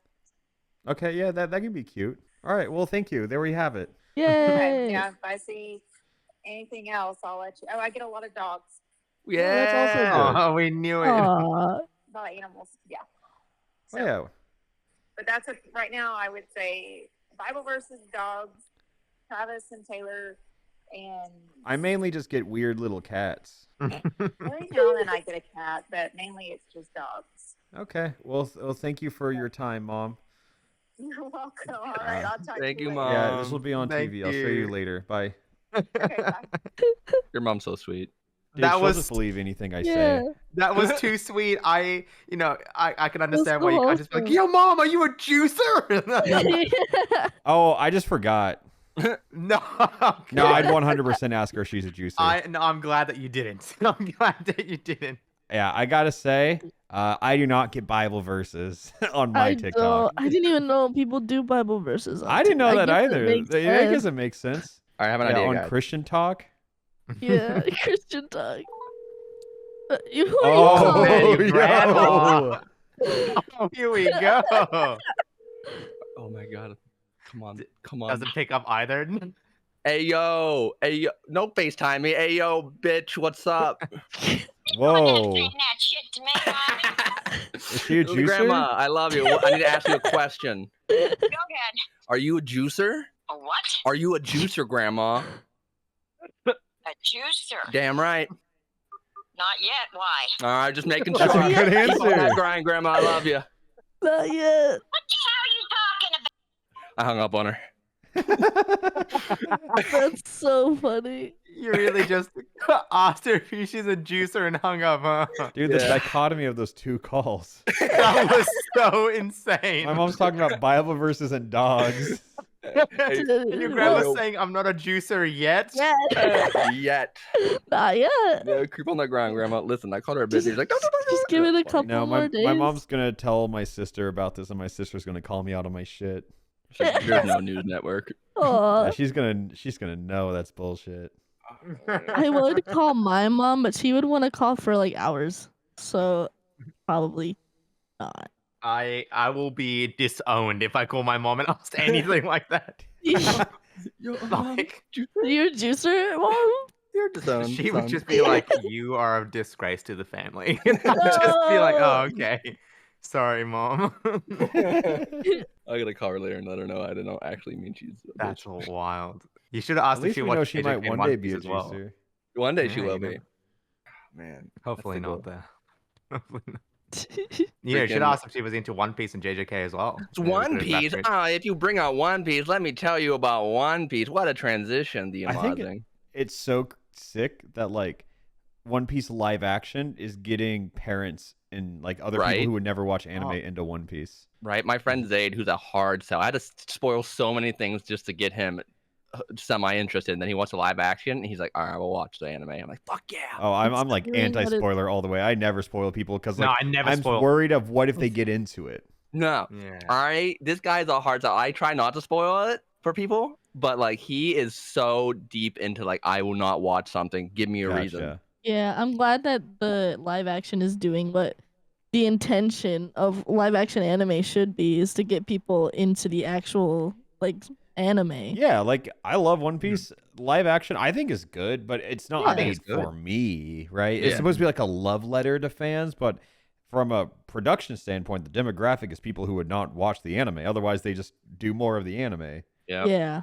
S4: Okay, yeah, that can be cute. All right, well, thank you. There we have it.
S5: Okay,
S1: Yay!
S5: yeah, if I see anything else, I'll let you. Oh, I get a lot of dogs.
S3: Yeah.
S1: that's also
S2: Oh, we knew it.
S1: Aw.
S5: A lot of animals. Yeah.
S4: Oh,
S5: So,
S4: yeah.
S5: but that's right now. I would say Bible verses, dogs, Travis and Taylor, and
S4: I mainly just get weird little cats.
S5: every now and then I get a cat, but mainly it's just dogs.
S4: Okay, well, thank you for your time, Mom.
S5: You're welcome. All right, I'll talk
S3: Thank
S5: to
S3: you,
S5: you
S3: Mom.
S5: later.
S4: Yeah, this will be on
S2: Thank
S4: TV. I'll show you
S2: you.
S4: later. Bye.
S5: Okay, bye.
S3: Your mom's so sweet.
S4: Dude,
S2: That
S4: she'll
S2: was-
S4: just believe anything I
S1: Yeah.
S4: say.
S2: That was too sweet. I can understand
S1: so
S2: why you can't just be like,
S1: wholesome.
S2: yo, mom, are you a juicer?
S4: Oh, I just forgot.
S2: No.
S4: No, I'd 100% ask her if she's a juicer.
S2: I'm glad that you didn't. I'm glad that you didn't.
S4: Yeah, I gotta say, I do not get Bible verses on my
S1: I
S4: TikTok.
S1: don't. I didn't even know people do Bible verses. On
S4: I didn't know
S1: TikTok.
S4: that
S1: I guess
S4: either.
S1: It makes
S4: That
S1: sense.
S4: doesn't make sense.
S3: I have an
S4: Yeah,
S3: idea,
S4: on
S3: guys.
S4: Christian Talk.
S1: Yeah, Christian talk. Who
S4: Oh,
S1: are
S2: man,
S1: you
S2: you
S4: yo.
S2: grandma. Oh, here we go.
S3: Oh my god. Come on. Come on.
S2: Doesn't pick up either.
S3: Hey yo. Hey yo. No FaceTime me. Hey yo, bitch. What's up?
S4: Whoa.
S5: Saying that shit to me, Mommy.
S4: Is she a juicer?
S3: Grandma, I love you. I need to ask you a question.
S5: Go ahead.
S3: Are you a juicer?
S5: A what?
S3: Are you a juicer, Grandma?
S5: A juicer?
S3: Damn right.
S5: Not yet. Why?
S3: All right, just making
S4: That's
S3: sure.
S4: a good
S3: Keep on that
S4: answer.
S3: grind, Grandma. I love you.
S1: Not yet.
S5: What the hell are you talking about?
S3: I hung up on her.
S1: That's so funny.
S2: You really just asked her if she's a juicer and hung up, huh?
S4: Dude, the
S3: Yeah.
S4: dichotomy of those two calls.
S2: That was so insane.
S4: My mom's talking about Bible verses and dogs.
S2: And your grandma's
S3: Well-
S2: saying, I'm not a juicer yet.
S3: Yet.
S1: Not yet.
S3: Yeah, creep on that grind, Grandma. Listen, I called her a bitch. She's like, no, no, no,
S1: Just give it a
S3: That's funny.
S1: couple
S4: No,
S1: more
S4: my
S1: days.
S4: mom's gonna tell my sister about this, and my sister's gonna call me out on my shit.
S3: There's no news network.
S1: Aw.
S4: Yeah, she's gonna know that's bullshit.
S1: I would call my mom, but she would want to call for like hours. So probably not.
S2: I will be disowned if I call my mom and ask anything like that.
S1: You're
S2: Like,
S1: a juicer, mom?
S3: You're disowned.
S2: she would
S3: son.
S2: just be like, you are a disgrace to the family. And I'd just be like, oh, okay. Sorry, mom.
S3: I gotta call her later and let her know I didn't actually mean she's a
S2: That's
S3: bitch.
S2: wild. You should have
S4: At
S2: asked if
S4: least
S2: she
S4: we know
S2: watched
S4: she might
S2: JJK
S4: one
S2: One
S4: day be
S2: Piece
S4: a
S2: as well.
S4: juicer.
S3: One day she
S2: Yeah,
S3: will
S2: you know.
S3: be. Man.
S2: Hopefully
S3: that's the
S2: not
S3: goal.
S2: there. Hopefully not. You know, you should
S3: Freaking-
S2: ask if she was into One Piece and JJK as well.
S3: It's
S2: Maybe we
S3: One
S2: could've
S3: Piece.
S2: wrapped it.
S3: Ah, if you bring out One Piece, let me tell you about One Piece. What a transition, the
S4: I think
S3: amazing.
S4: It's so sick that like One Piece live action is getting parents and like other
S3: Right?
S4: people who would never watch anime
S2: Oh.
S4: into One Piece.
S3: Right? My friend Zaid, who's a hard sell, I had to spoil so many things just to get him semi-interested. And then he watched the live action, and he's like, all right, we'll watch the anime. I'm like, fuck yeah.
S4: Oh, I'm
S1: It's
S4: like
S1: doing what it-
S4: anti-spoiler all the way. I never spoil people because
S2: No,
S4: like
S2: I never
S4: I'm
S2: spoil.
S4: worried of what if they get into it.
S3: No.
S2: Yeah.
S3: This guy's a hard sell. I try not to spoil it for people, but like he is so deep into like, I will not watch something. Give me a reason.
S4: Gotcha.
S1: Yeah, I'm glad that the live action is doing what the intention of live action anime should be, is to get people into the actual like anime.
S4: Yeah, like I love One Piece. Live action I think is good, but it's not
S1: Yeah. I
S4: made
S3: think it's good.
S4: for me, right? It's
S3: Yeah.
S4: supposed to be like a love letter to fans, but from a production standpoint, the demographic is people who would not watch the anime. Otherwise, they just do more of the anime.
S3: Yeah.
S1: Yeah.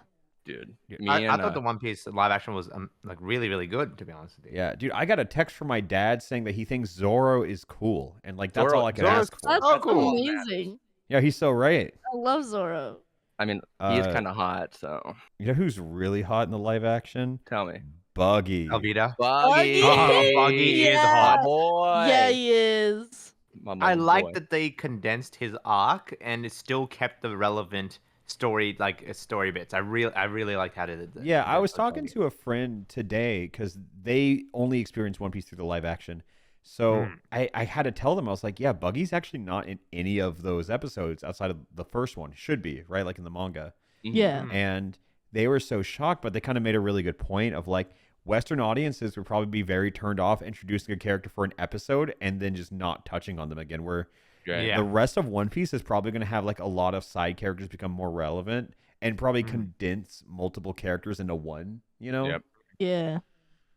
S3: dude.
S4: Dude,
S3: Me
S2: I
S3: and
S2: thought the One Piece live action was like really, really good, to be honest with you.
S4: Yeah, dude, I got a text from my dad saying that he thinks Zoro is cool, and like that's all I could
S2: Zoro's
S4: ask for.
S1: That's
S2: Oh, cool.
S1: amazing.
S4: Yeah, he's so right.
S1: I love Zoro.
S3: I mean, he is
S4: Uh,
S3: kind of hot, so
S4: You know who's really hot in the live action?
S3: tell me.
S4: Buggy.
S2: Alvida.
S3: Buggy.
S2: Oh, Buggy is
S1: Yeah.
S3: My
S2: hot.
S3: boy.
S1: Yeah, he is.
S2: I like
S3: boy.
S2: that they condensed his arc and it still kept the relevant story bits. I really liked how they did that.
S4: Yeah, I was
S2: with
S4: talking
S2: Buggy.
S4: to a friend today because they only experienced One Piece through the live action. So I had to tell them, I was like, yeah, Buggy's actually not in any of those episodes outside of the first one. Should be, right? Like in the manga.
S1: Yeah.
S4: And they were so shocked, but they kind of made a really good point of like, Western audiences would probably be very turned off introducing a character for an episode and then just not touching on them again. Where
S2: Yeah.
S4: the rest of One Piece is probably going to have like a lot of side characters become more relevant and probably condense multiple characters into one, you know?
S3: Yep.
S1: Yeah.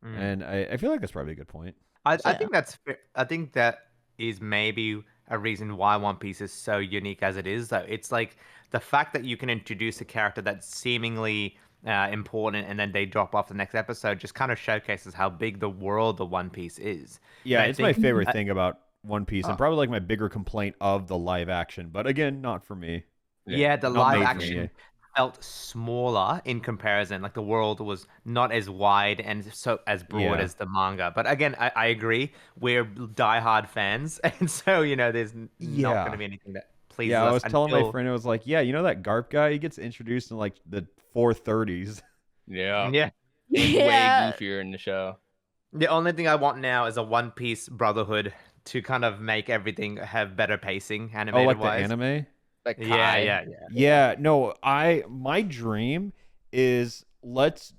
S4: And I feel like that's probably a good point.
S2: I
S1: Yeah.
S2: think that's fair. I think that is maybe a reason why One Piece is so unique as it is. Though it's like the fact that you can introduce a character that's seemingly important and then they drop off the next episode just kind of showcases how big the world of One Piece is.
S4: Yeah,
S2: And I
S4: it's my
S2: think-
S4: favorite thing about One Piece and
S2: Oh.
S4: probably like my bigger complaint of the live action. But again, not for me.
S2: Yeah, the
S4: Not
S2: live
S4: made for me.
S2: action felt smaller in comparison. Like the world was not as wide and so as broad
S4: Yeah.
S2: as the manga. But again, I agree. We're diehard fans, and so there's not
S4: Yeah.
S2: going to be anything that pleases
S4: Yeah,
S2: us.
S4: I was telling my
S2: until-
S4: friend, I was like, yeah, you know that Garp guy? He gets introduced in like the 430s.
S3: Yeah.
S2: Yeah.
S3: He's
S1: Yeah.
S3: way goofier in the show.
S2: The only thing I want now is a One Piece Brotherhood to kind of make everything have better pacing,
S4: Oh,
S2: animated
S4: like the
S2: wise.
S4: anime?
S3: Like
S2: Yeah,
S3: Kai.
S2: yeah.
S4: Yeah, no, my dream is let's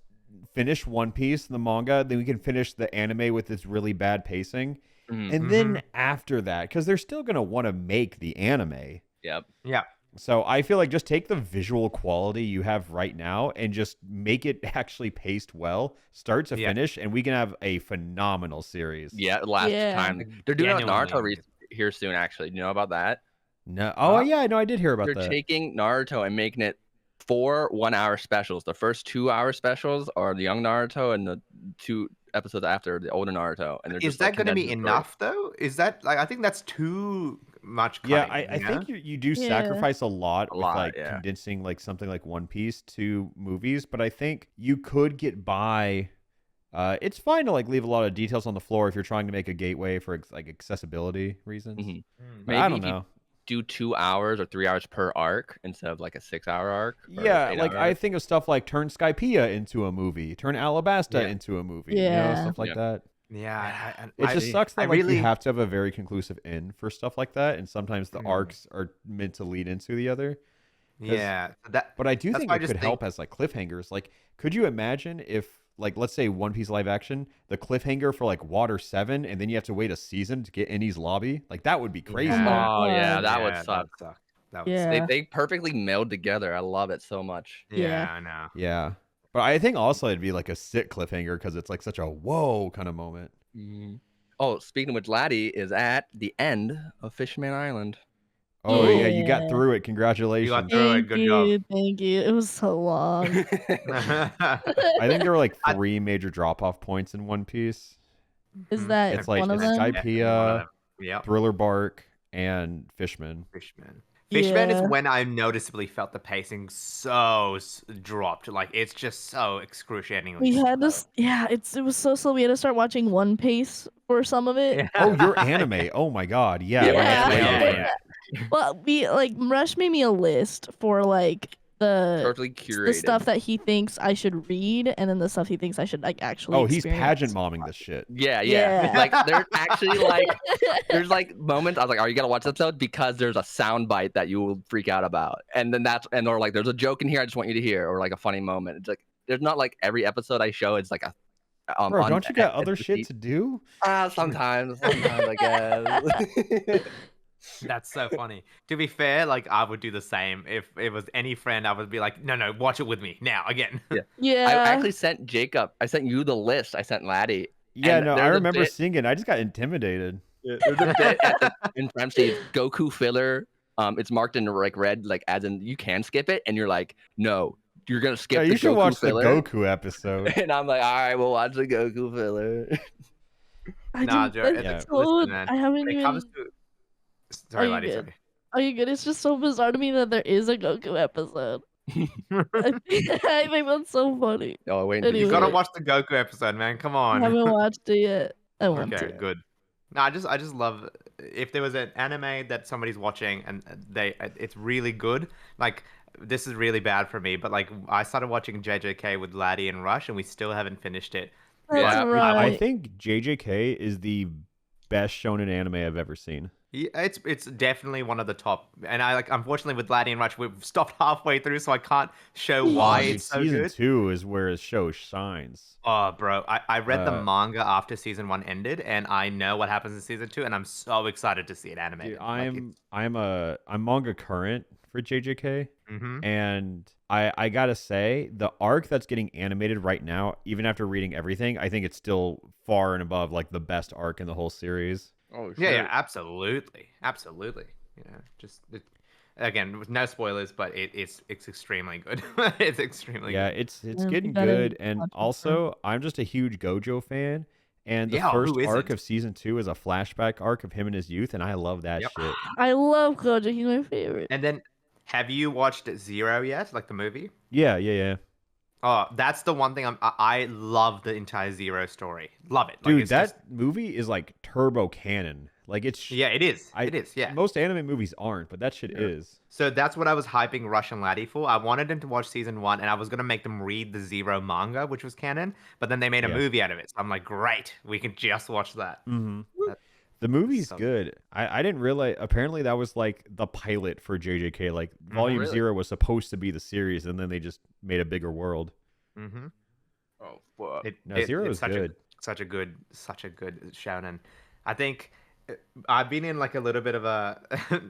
S4: finish One Piece, the manga, then we can finish the anime with its really bad pacing.
S3: Mhm.
S4: And then after that, because they're still going to want to make the anime.
S3: Yep.
S2: Yeah.
S4: So I feel like just take the visual quality you have right now and just make it actually paced well, start to
S2: Yeah.
S4: finish, and we can have a phenomenal series.
S3: Yeah, last
S1: Yeah.
S3: time. They're doing a
S2: Genuinely
S3: Naruto
S2: amazing.
S3: here soon, actually. Do you know about that?
S4: No. Oh, yeah, no, I did hear about
S3: They're
S4: that.
S3: taking Naruto and making it 4 1-hour specials. The first 2-hour specials are the young Naruto, and the 2 episodes after the older Naruto. And they're
S2: Is
S3: just like,
S2: that going to be
S3: condensing the story.
S2: enough though? Is that like I think that's too much
S4: Yeah,
S2: cutting,
S4: I think you do
S1: Yeah.
S4: sacrifice a lot
S3: A
S4: with
S3: lot,
S4: like
S3: yeah.
S4: condensing like something like One Piece to movies, but I think you could get by. It's fine to like leave a lot of details on the floor if you're trying to make a gateway for like accessibility reasons.
S3: Mhm.
S4: But I
S3: Maybe
S4: don't
S3: if you
S4: know.
S3: do 2 hours or 3 hours per arc instead of like a 6-hour arc. or
S4: Yeah,
S3: 8
S4: like
S3: hour
S4: I
S3: arc.
S4: think of stuff like turn Skypiea into a movie, turn Alabasta
S2: Yeah.
S4: into a movie, you know,
S1: Yeah.
S4: stuff like
S3: Yeah.
S4: that.
S2: Yeah,
S4: It just sucks that
S2: I
S4: like
S2: really
S4: you have to have a very conclusive end for stuff like that, and sometimes the
S2: Mm.
S4: arcs are meant to lead into the other.
S2: yeah. That
S4: But I do
S2: That's
S4: think
S2: why I
S4: it
S2: just
S4: could help as like cliffhangers. Like, could you imagine if like let's say One Piece live action, the cliffhanger for like Water 7, and then you have to wait a season to get Innie's lobby? Like that would be crazy.
S1: Oh my
S3: Oh, yeah,
S1: God.
S3: that would suck.
S2: suck. That would
S1: Yeah.
S2: suck.
S3: They perfectly meld together. I love it so much.
S2: Yeah,
S1: Yeah.
S2: I know.
S4: Yeah. But I think also it'd be like a sick cliffhanger because it's like such a whoa kind of moment.
S3: Oh, speaking of which, Laddi is at the end of Fishman Island.
S4: Oh yeah, you got
S1: Yeah.
S4: through it. Congratulations.
S2: through it.
S1: Thank
S2: Good
S1: you, thank you. It was so long.
S4: I think there were like 3 major drop off points in One Piece.
S1: Is that
S4: It's like
S1: one of
S4: it's
S1: them?
S4: Skypiea,
S2: Yeah,
S4: Thriller Bark, and Fishman.
S2: Fishman. Fishman is
S1: Yeah.
S2: when I noticeably felt the pacing so dropped. Like it's just so excruciatingly.
S1: We had to,
S2: slow.
S1: it was so slow. We had to start watching One Piece for some of it.
S2: Yeah.
S4: Oh, your anime. Oh my god. Yeah.
S3: Yeah,
S4: that's
S1: yeah,
S4: way
S2: yeah,
S4: different.
S2: yeah.
S1: Well, we like Rush made me a list for like
S3: Perfectly
S1: the
S3: curated.
S1: stuff that he thinks I should read, and then the stuff he thinks I should like actually.
S4: Oh, he's
S1: experience.
S4: pageant momming this shit.
S3: Yeah.
S1: Yeah.
S3: Like there's actually like there's like moments I was like, "Oh, you gotta watch this episode because there's a sound bite that you will freak out about," and then or like there's a joke in here I just want you to hear, or like a funny moment. It's like there's not like every episode I show is like a.
S4: Bro, don't you got other shit to do?
S3: Sometimes I guess.
S2: That's so funny. To be fair, like I would do the same. If it was any friend, I would be like, no, watch it with me now again.
S1: Yeah.
S3: I actually sent Jacob. I sent you the list. I sent Laddie.
S4: Yeah,
S3: And
S4: no, I
S3: there's a
S4: remember
S3: bit-
S4: seeing it. I just got intimidated.
S3: There's a bit in parentheses, Goku filler. It's marked in like red, like as in you can skip it, and you're like, no, you're gonna skip
S4: Yeah,
S3: the
S4: you should
S3: Goku
S4: watch
S3: filler.
S4: the Goku episode.
S3: And I'm like, all right, we'll watch the Goku filler.
S1: I
S2: Nah,
S1: didn't.
S2: Joe,
S1: It's
S4: Yeah.
S1: so,
S2: listen, man.
S1: I haven't
S2: When it
S1: even.
S2: comes to,
S1: Are
S2: sorry,
S1: you
S2: Laddi,
S1: good?
S2: sorry.
S1: Are you good? It's just so bizarre to me that there is a Goku episode. I think that's so funny.
S3: Oh, wait.
S1: Anyway.
S2: You gotta watch the Goku episode, man. Come
S1: I
S2: on.
S1: haven't watched it yet. I want
S2: Okay,
S1: to.
S2: good. No, I just love if there was an anime that somebody's watching and it's really good. Like this is really bad for me, but like I started watching JJK with Laddie and Rush, and we still haven't finished it.
S1: That's
S3: Yeah,
S1: right.
S4: I think JJK is the best shonen anime I've ever seen.
S2: Yeah, it's definitely one of the top. And I like unfortunately with Laddie and Rush we've stopped halfway through, so I can't show why
S4: Dude,
S2: it's so
S4: season
S2: good.
S4: 2 is where his show shines.
S2: Oh, bro, I read the
S4: Uh,
S2: manga after season 1 ended, and I know what happens in season 2, and I'm so excited to see it animated.
S4: Dude, I'm manga current for JJK,
S2: Mm-hmm.
S4: and I gotta say the arc that's getting animated right now, even after reading everything, I think it's still far and above like the best arc in the whole series.
S3: Oh,
S2: Yeah, absolutely. Yeah, just again with no spoilers, but it's extremely good. It's extremely
S4: Yeah,
S2: good.
S4: it's
S1: Yeah, we
S4: getting
S1: gotta
S4: good, and
S1: watch it
S4: also I'm just a huge Gojo fan. And the
S2: Yeah,
S4: first
S2: who
S4: arc
S2: isn't?
S4: of season 2 is a flashback arc of him in his youth, and I love that
S2: Yep.
S4: shit.
S1: I love Gojo. He's my favorite.
S2: And then, have you watched Zero yet? Like the movie?
S4: Yeah.
S2: Oh, that's the one thing I love the entire Zero story. Love it. Like,
S4: Dude,
S2: it's
S4: that
S2: just-
S4: movie is like turbo canon. Like it's
S2: yeah, it is.
S4: I-
S2: It is. Yeah.
S4: Most anime movies aren't, but that shit
S2: Yeah.
S4: is.
S2: So that's what I was hyping Rush and Laddie for. I wanted them to watch season 1, and I was gonna make them read the Zero manga, which was canon. But then they made a
S4: Yeah.
S2: movie out of it. So I'm like, great, we can just watch that.
S4: Mm-hmm.
S2: That-
S4: The movie's
S2: so
S4: good. I didn't realize. Apparently, that was like the pilot for JJK. Like Volume
S3: Really?
S4: 0 was supposed to be the series, and then they just made a bigger world.
S2: Mm-hmm.
S3: Oh, fuck.
S4: No, Zero
S2: it's
S4: is good.
S2: such a good shonen. I think I've been in like a little bit of a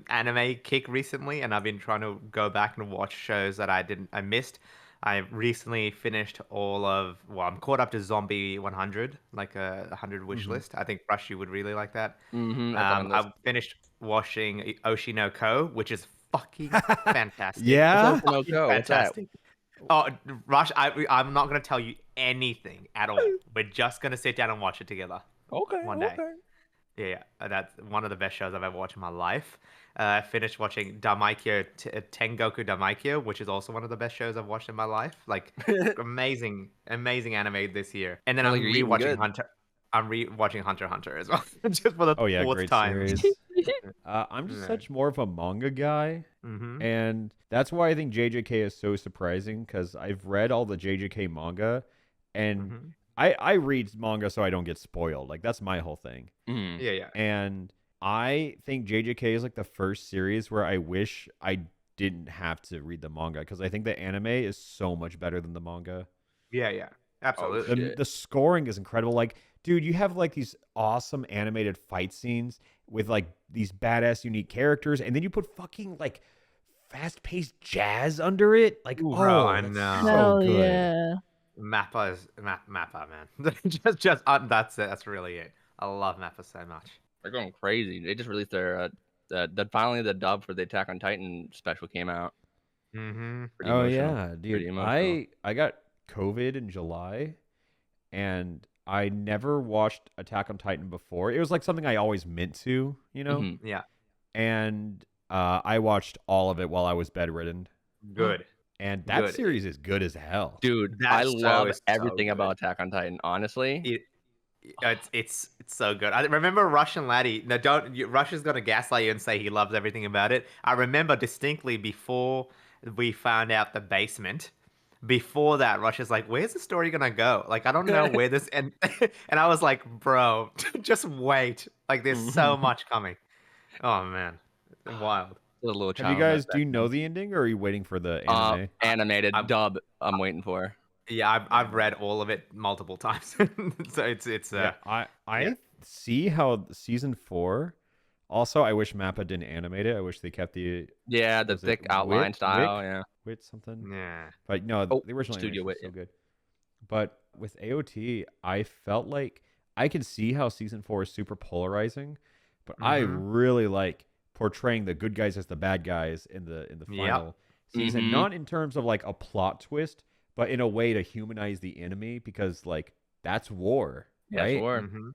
S2: anime kick recently, and I've been trying to go back and watch shows that I missed. I recently finished I'm caught up to Zombie 100, like a 100 wish
S4: Mhm.
S2: list. I think Rush, you would really like that.
S3: Mm-hmm.
S2: I finished watching Oshi no Ko, which is fucking fantastic.
S4: Yeah?
S3: No go. What's that?
S2: Fantastic. Oh, Rush, I'm not going to tell you anything at all. We're just going to sit down and watch it together.
S3: Okay.
S2: One day. Yeah, that's one of the best shows I've ever watched in my life. I finished watching Damaikyo, Tengoku Damaikyo, which is also one of the best shows I've watched in my life. Like, amazing anime this year. And then
S3: Sounds
S2: I'm
S3: like you're eating
S2: rewatching
S3: good.
S2: Hunter. I'm rewatching Hunter x Hunter as well, just for the
S4: Oh yeah,
S2: fourth
S4: great
S2: time.
S4: series. I'm just
S2: Yeah.
S4: such more of a manga guy,
S2: Mm-hmm.
S4: and that's why I think JJK is so surprising because I've read all the JJK manga, and
S2: Mm-hmm.
S4: I read manga so I don't get spoiled. Like that's my whole thing.
S3: Mm.
S2: Yeah.
S4: And I think JJK is like the first series where I wish I didn't have to read the manga because I think the anime is so much better than the manga.
S2: Yeah. Absolutely.
S4: The,
S3: Shit.
S4: the scoring is incredible. Like, dude, you have like these awesome animated fight scenes with like these badass unique characters, and then you put fucking like fast-paced jazz under it. Like,
S2: Ooh,
S4: oh,
S2: bro, I
S4: that's
S2: know.
S4: so
S1: Hell
S4: good.
S1: yeah.
S2: Mappa is Mappa, man. That's it. That's really it. I love Mappa so much.
S3: They're going crazy. They just released their finally the dub for the Attack on Titan special came out.
S2: Mm-hmm.
S3: Pretty
S4: Oh
S3: emotional.
S4: yeah,
S3: Pretty
S4: dude.
S3: emotional.
S4: I got COVID in July, and I never watched Attack on Titan before. It was like something I always meant to, you know.
S3: Mhm.
S2: Yeah.
S4: And I watched all of it while I was bedridden,
S2: Good.
S4: and that
S2: Good.
S4: series is good as hell.
S3: Dude,
S2: That
S3: I
S2: show
S3: love
S2: is so
S3: everything
S2: good.
S3: about Attack on Titan. Honestly,
S2: It's so good. I remember Rush and Laddie. No, Rush is gonna gaslight you and say he loves everything about it. I remember distinctly before we found out the basement. Before that, Rush is like, "Where's the story gonna go? Like, I don't know where this." And and I was like, "Bro, just wait. Like, there's so much coming." Oh man, wild.
S3: a little
S4: Have
S3: child.
S4: you guys? Do you know the ending, or are you waiting for the anime?
S3: Animated
S2: I'm-
S3: dub? I'm waiting for.
S2: Yeah, I've read all of it multiple times. So it's
S4: Yeah, I
S2: yeah.
S4: see how season 4. Also, I wish Mappa didn't animate it. I wish they kept the
S3: Yeah, the
S4: Was it
S3: thick outline
S4: Wick?
S3: style.
S4: Wick?
S3: Yeah.
S4: Wit something.
S2: yeah.
S4: But no,
S3: Oh,
S4: the original
S3: Studio
S4: animation
S3: Wit,
S4: was so
S3: yeah.
S4: good. But with AOT, I felt like I could see how season 4 is super polarizing, but I
S2: Mhm.
S4: really like portraying the good guys as the bad guys in the
S2: Yep.
S4: final season,
S3: Mhm.
S4: not in terms of like a plot twist, but in a way to humanize the enemy, because like that's war,
S3: Yeah,
S4: right?
S3: sure.
S2: Mm-hmm.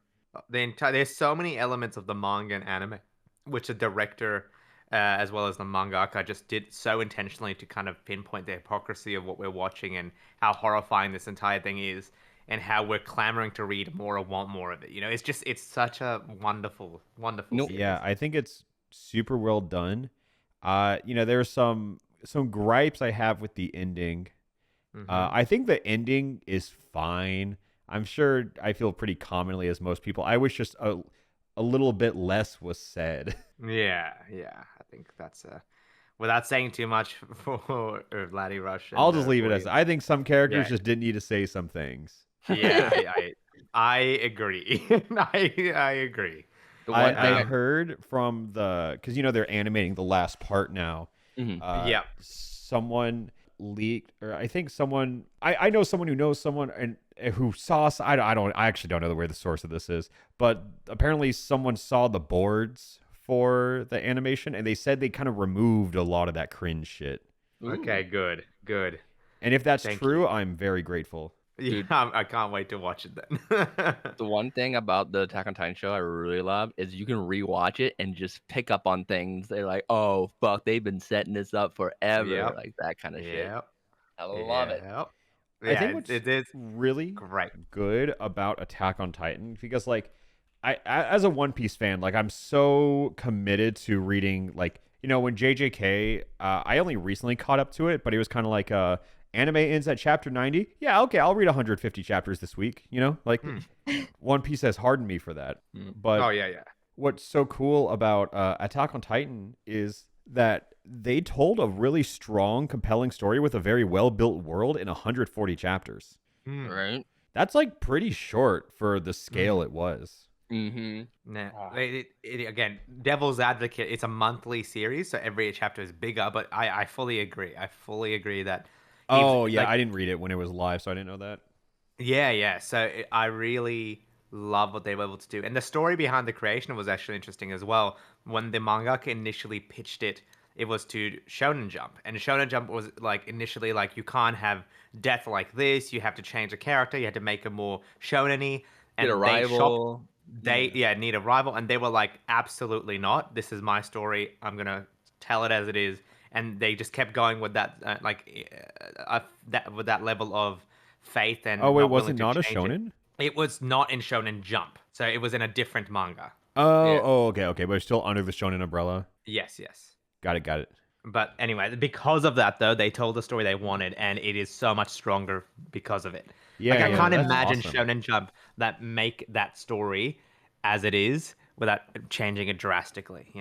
S2: There's so many elements of the manga and anime, which the director, as well as the mangaka, just did so intentionally to kind of pinpoint the hypocrisy of what we're watching and how horrifying this entire thing is, and how we're clamoring to read more or want more of it. You know, it's such a wonderful, wonderful
S3: Nope.
S2: series.
S4: Yeah, I think it's super well done. There's some gripes I have with the ending.
S2: Mhm.
S4: I think the ending is fine. I'm sure I feel pretty commonly as most people. I wish just a little bit less was said.
S2: Yeah, yeah. I think that's without saying too much for Laddie Rush
S4: I'll
S2: and
S4: just leave it as
S2: William.
S4: I think some characters
S2: Yeah,
S4: just didn't need to say some things.
S2: yeah. I agree. I agree.
S3: The one thing
S4: I
S2: Um,
S4: heard from because they're animating the last part now.
S3: Mhm.
S2: Yeah.
S4: Someone leaked, or I think someone I know someone who knows someone and who saw. I actually don't know where the source of this is, but apparently someone saw the boards for the animation and they said they kind of removed a lot of that cringe shit.
S2: Okay,
S3: Ooh.
S2: good, good.
S4: And if that's
S2: Thank
S4: true,
S2: you.
S4: I'm very grateful.
S2: Yeah,
S3: Dude.
S2: I can't wait to watch it then.
S3: The one thing about the Attack on Titan show I really love is you can rewatch it and just pick up on things. They're like, oh fuck, they've been setting this up forever,
S2: Yep.
S3: like that kind of shit.
S2: Yep.
S3: I love it.
S2: Yep.
S4: I
S2: Yeah,
S4: think what's
S2: it is
S4: really
S2: great.
S4: good about Attack on Titan, because like as a One Piece fan, like I'm so committed to reading, like, when JJK, I only recently caught up to it, but it was kind of like anime ends at chapter 90. Yeah, okay, I'll read 150 chapters this week, like One Piece has hardened me for that. But
S2: Oh yeah.
S4: what's so cool about Attack on Titan is that they told a really strong, compelling story with a very well-built world in 140 chapters.
S3: Right?
S4: That's like pretty short for the scale it was.
S3: Mm-hmm.
S2: Nah,
S3: Ah.
S2: again, Devil's Advocate. It's a monthly series, so every chapter is bigger. But I fully agree. I fully agree that.
S4: Oh, yeah,
S2: like,
S4: I didn't read it when it was live, so I didn't know that.
S2: yeah. So I really love what they were able to do, and the story behind the creation was actually interesting as well. When the mangaka initially pitched it, it was to Shonen Jump, and Shonen Jump was like initially like, you can't have death like this. You have to change the character. You had to make it more shonen-y.
S3: Get a
S2: And they shopped.
S3: rival.
S2: They need a rival, and they were like, absolutely not. This is my story. I'm gonna tell it as it is, and they just kept going with that, with that level of faith and.
S4: Oh, wait,
S2: not
S4: was
S2: willing
S4: it
S2: to
S4: not a
S2: change it.
S4: shonen?
S2: It was not in Shonen Jump, so it was in a different manga.
S4: Oh,
S3: Yeah.
S4: okay, but it's still under the shonen umbrella.
S2: Yes.
S4: Got it.
S2: But anyway, because of that, though, they told the story they wanted, and it is so much stronger because of it.
S4: Yeah,
S2: Like, I can't
S4: that's
S2: imagine
S4: awesome.
S2: Shonen Jump that make that story as it is without changing it drastically,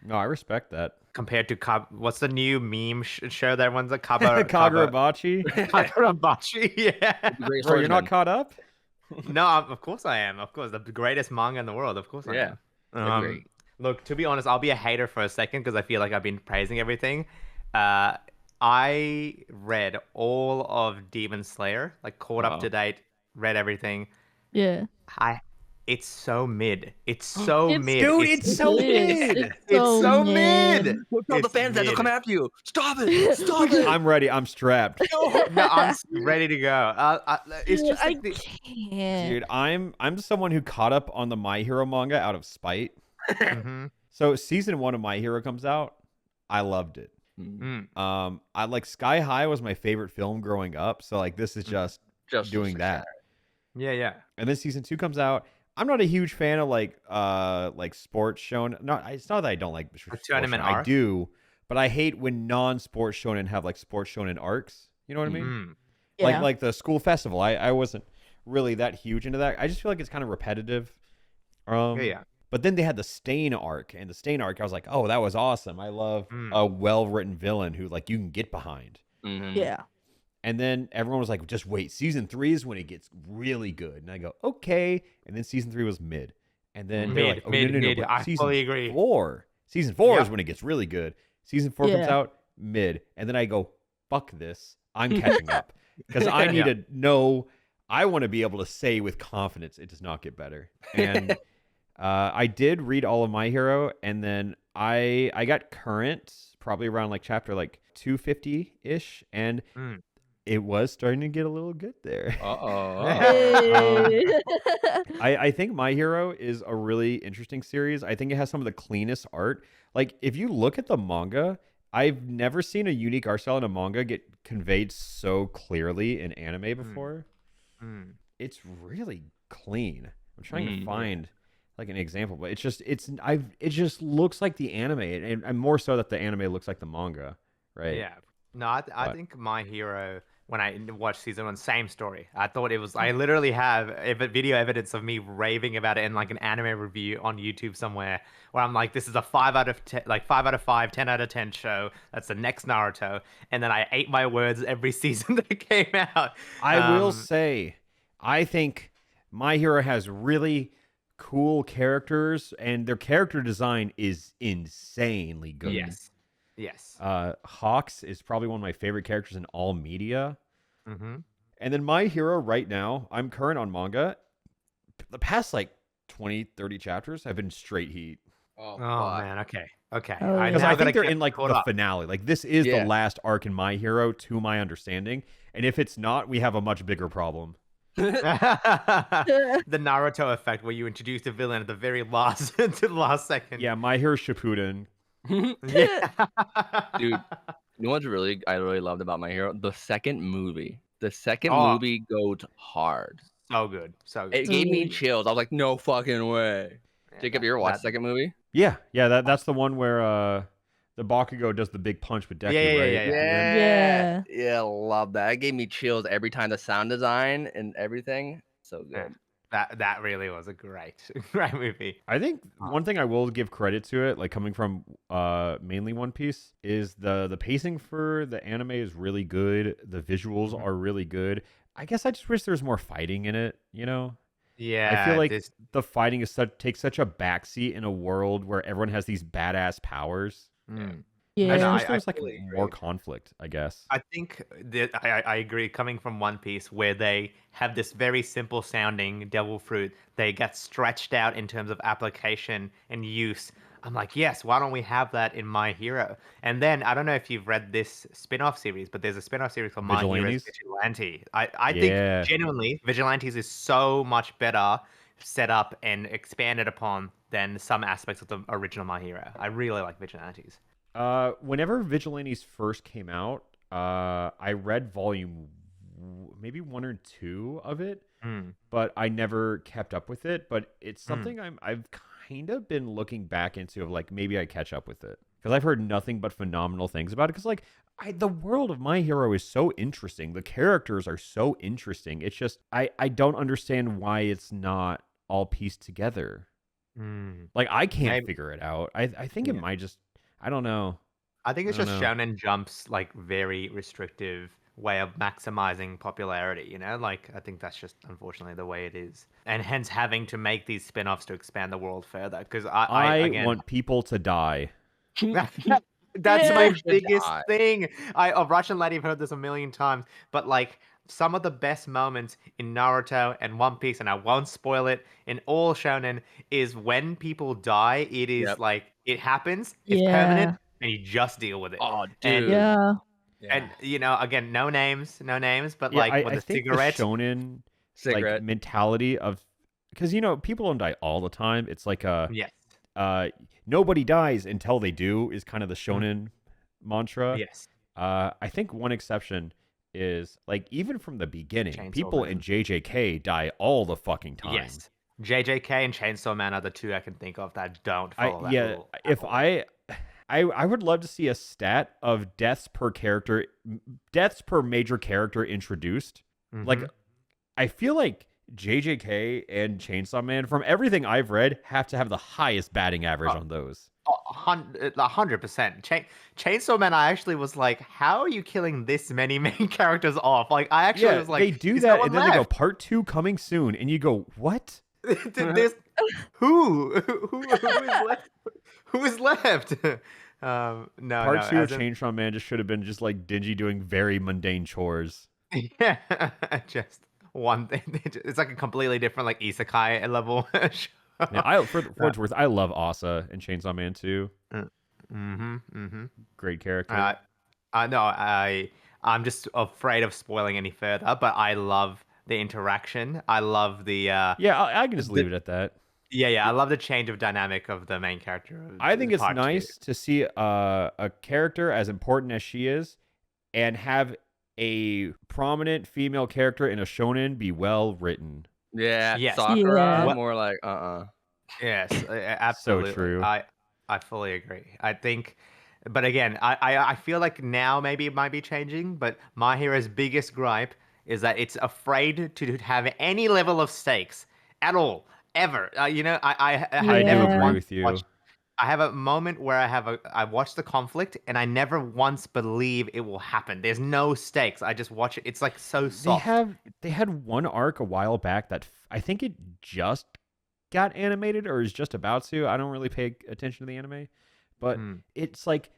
S4: No, I respect that.
S2: Compared to what's the new meme show that everyone's a Kaba
S4: Kagurabachi?
S2: Kagurabachi? Yeah.
S3: Great
S4: Bro, you're not
S3: swordsman.
S4: caught up?
S2: No, of course I am. Of course, the greatest manga in the world. Of course I
S3: Yeah.
S2: am.
S3: Agree.
S2: Look, to be honest, I'll be a hater for a second because I feel like I've been praising everything. I read all of Demon Slayer, like caught up
S3: Wow.
S2: to date, read everything.
S1: Yeah.
S2: It's so mid. It's so
S1: It's-
S2: mid.
S4: Dude, it's so mid.
S1: It's
S2: It's so mid.
S3: Tell the
S2: It's
S3: fans that they'll
S2: mid.
S3: come after you. Stop it. Stop it.
S4: I'm ready. I'm strapped.
S2: No, I'm ready to go. It's just
S1: I
S2: like
S1: can't.
S4: Dude, I'm someone who caught up on the My Hero manga out of spite.
S2: Mhm.
S4: So season 1 of My Hero comes out. I loved it.
S3: Mm.
S4: I like Sky High was my favorite film growing up. So like this is just
S3: Just
S4: doing
S3: for
S4: that.
S2: Yeah.
S4: And then season 2 comes out. I'm not a huge fan of like sports shonen. It's not that I don't like sports
S2: tournament
S4: shonen. I
S2: arc?
S4: do, but I hate when non-sports shonen have like sports shonen arcs. You know what I mean?
S2: Mhm.
S1: Yeah.
S4: Like the school festival. I wasn't really that huge into that. I just feel like it's kind of repetitive.
S2: Yeah.
S4: But then they had the Stain arc, and the Stain arc, I was like, oh, that was awesome. I love
S2: Mm.
S4: a well-written villain who like you can get behind.
S3: Mhm.
S1: Yeah.
S4: And then everyone was like, just wait, season 3 is when it gets really good. And I go, okay. And then season 3 was mid. And then they're like, oh, no,
S2: Mid.
S4: but
S2: I fully agree.
S4: Season 4 is
S2: Yep.
S4: when it gets really good. Season 4 comes
S1: Yeah.
S4: out mid. And then I go, fuck this. I'm catching up. Because I need
S2: Yeah.
S4: to know, I want to be able to say with confidence it does not get better. And I did read all of My Hero. And then I got current probably around like chapter like 250-ish, and
S2: Mm.
S4: it was starting to get a little good there.
S1: Hey.
S4: I think My Hero is a really interesting series. I think it has some of the cleanest art. Like, if you look at the manga, I've never seen a unique art style in a manga get conveyed so clearly in anime before.
S2: Mm.
S4: It's really clean. I'm trying to
S3: Yeah.
S4: find like an example, but it just looks like the anime, and more so that the anime looks like the manga, right?
S2: Yeah. No, I
S4: But-
S2: think My Hero, when I watched season 1, same story. I thought it was, I literally have video evidence of me raving about it in like an anime review on YouTube somewhere, where I'm like, this is a 5 out of 10, like 5 out of 5, 10 out of 10 show. That's the next Naruto. And then I ate my words every season that it came out.
S4: I will say, I think My Hero has really cool characters, and their character design is insanely good.
S2: Yes. Yes.
S4: Hawks is probably one of my favorite characters in all media.
S2: Mm-hmm.
S4: And then My Hero right now, I'm current on manga. The past like 20, 30 chapters have been straight heat.
S2: Oh man, okay. Okay.
S1: Oh,
S2: I
S4: Because
S2: now
S4: I
S2: gotta
S4: think they're
S2: get
S4: in like
S2: caught
S4: the
S2: up.
S4: finale. Like, this is
S3: Yeah.
S4: the last arc in My Hero, to my understanding. And if it's not, we have a much bigger problem.
S2: The Naruto effect, where you introduce the villain at the very last to the last second.
S4: Yeah, My Hero Shippuden.
S2: Yeah.
S3: Dude, you know what's I really loved about My Hero? The second movie. The second
S2: Oh.
S3: movie goes hard.
S2: So good. So good.
S3: It gave me
S1: Dude.
S3: chills. I was like, no fucking way.
S2: Yeah,
S3: Jacob,
S2: that-
S3: you ever watched
S2: that-
S3: the second movie?
S4: Yeah, that's the one where the Bakugo does the big punch with Deku,
S2: Yeah, yeah,
S4: right?
S2: yeah,
S4: At the end.
S1: Yeah.
S3: Yeah, love that. It gave me chills every time. The sound design and everything. So
S2: Yeah.
S3: good.
S2: That really was a great movie.
S4: I think one thing I will give credit to it, like coming from mainly One Piece, is the pacing for the anime is really good. The visuals are really good. I guess I just wish there was more fighting in it, you know?
S2: Yeah.
S4: I feel like
S2: this-
S4: the fighting takes such a backseat in a world where everyone has these badass powers.
S2: Mm.
S1: Yeah.
S4: I
S2: know,
S4: just wish
S2: I
S4: there was like
S3: totally
S4: more
S3: agree.
S4: conflict, I guess.
S2: I think that I agree. Coming from One Piece, where they have this very simple sounding devil fruit, they get stretched out in terms of application and use. I'm like, yes, why don't we have that in My Hero? And then I don't know if you've read this spin-off series, but there's a spin-off series called My Hero's
S4: Vigilantes?
S2: Vigilante. I
S4: Yeah.
S2: think genuinely Vigilantes is so much better set up and expanded upon than some aspects of the original My Hero. I really like Vigilantes.
S4: Whenever Vigilantes first came out, I read maybe 1 or 2 of it,
S2: Mm.
S4: but I never kept up with it. But it's something I've kind of been looking back into, of like, maybe I catch up with it, because I've heard nothing but phenomenal things about it. Because like the world of My Hero is so interesting, the characters are so interesting. It's just I don't understand why it's not all pieced together.
S2: Mm.
S4: Like, I can't
S2: Maybe-
S4: figure it out. I think it
S2: Yeah.
S4: might just, I don't know.
S2: I think it's
S4: I
S2: just
S4: don't know.
S2: Shonen Jump's like very restrictive way of maximizing popularity, you know? Like I think that's just unfortunately the way it is. And hence having to make these spin-offs to expand the world further. Because I again
S4: want people to die.
S2: that's my
S3: Should
S2: biggest
S3: die.
S2: thing. Rush and Laddi have heard this a million times, but like some of the best moments in Naruto and One Piece, and I won't spoil it, in all shonen, is when people die. It is
S3: Yep.
S2: like it happens, it's
S1: Yeah.
S2: permanent, and you just deal with it.
S3: Oh,
S2: And-
S3: dude.
S1: Yeah.
S2: And you know, again, no names, but
S4: Yeah,
S2: like
S4: I
S2: with the
S4: think
S2: cigarette.
S4: the shonen
S3: Cigarette.
S4: like mentality of, because people don't die all the time. It's like
S2: Yes.
S4: nobody dies until they do is kind of the shonen mantra.
S2: Yes.
S4: I think one exception is like, even from the beginning,
S2: Chainsaw
S4: people
S2: Man.
S4: in JJK die all the fucking time.
S2: Yes. JJK and Chainsaw Man are the two I can think of that don't follow that
S4: Yeah,
S2: rule.
S4: if I would love to see a stat of deaths per major character introduced. Like,
S2: Mhm.
S4: I feel like JJK and Chainsaw Man, from everything I've read, have to have the highest batting average on those.
S2: 100%. Chainsaw Man, I actually was like, how are you killing this many main characters off? Like, I actually was like,
S4: they do
S2: "Is
S4: that,
S2: no
S4: and
S2: one
S4: then they go,
S2: left?"
S4: part 2 coming soon, and you go, what?
S2: There's who is left? Who is left? No,
S4: Part
S2: no,
S4: 2 of
S2: as in-
S4: Chainsaw Man just should have been just like Dingy doing very mundane chores.
S2: Yeah, just one thing. It's like a completely different, like isekai level show.
S4: Yeah, for what it's worth, I love Asa and Chainsaw Man 2.
S2: Mm-hmm.
S4: Great character.
S2: No, I'm just afraid of spoiling any further, but I love the interaction. I love the
S4: Yeah, I can just leave it at that.
S2: yeah, I love the change of dynamic of the main character of
S4: I think it's
S2: part 2.
S4: nice to see a character as important as she is and have a prominent female character in a shonen be well written.
S3: Yeah,
S2: Yes.
S3: Sakura,
S1: Yeah.
S3: more like
S2: Yes, absolutely.
S4: true.
S2: I fully agree. I think, but again, I feel like now maybe it might be changing, but My Hero's biggest gripe is that it's afraid to have any level of stakes at all, ever. You know, I have
S4: I do
S2: never
S4: agree
S1: Yeah.
S2: once
S4: with you.
S2: watched. I have a moment where I watch the conflict and I never once believe it will happen. There's no stakes. I just watch it. It's like so soft.
S4: They had one arc a while back that I think it just got animated or is just about to. I don't really pay attention to the anime, but
S2: Hmm.
S4: it's like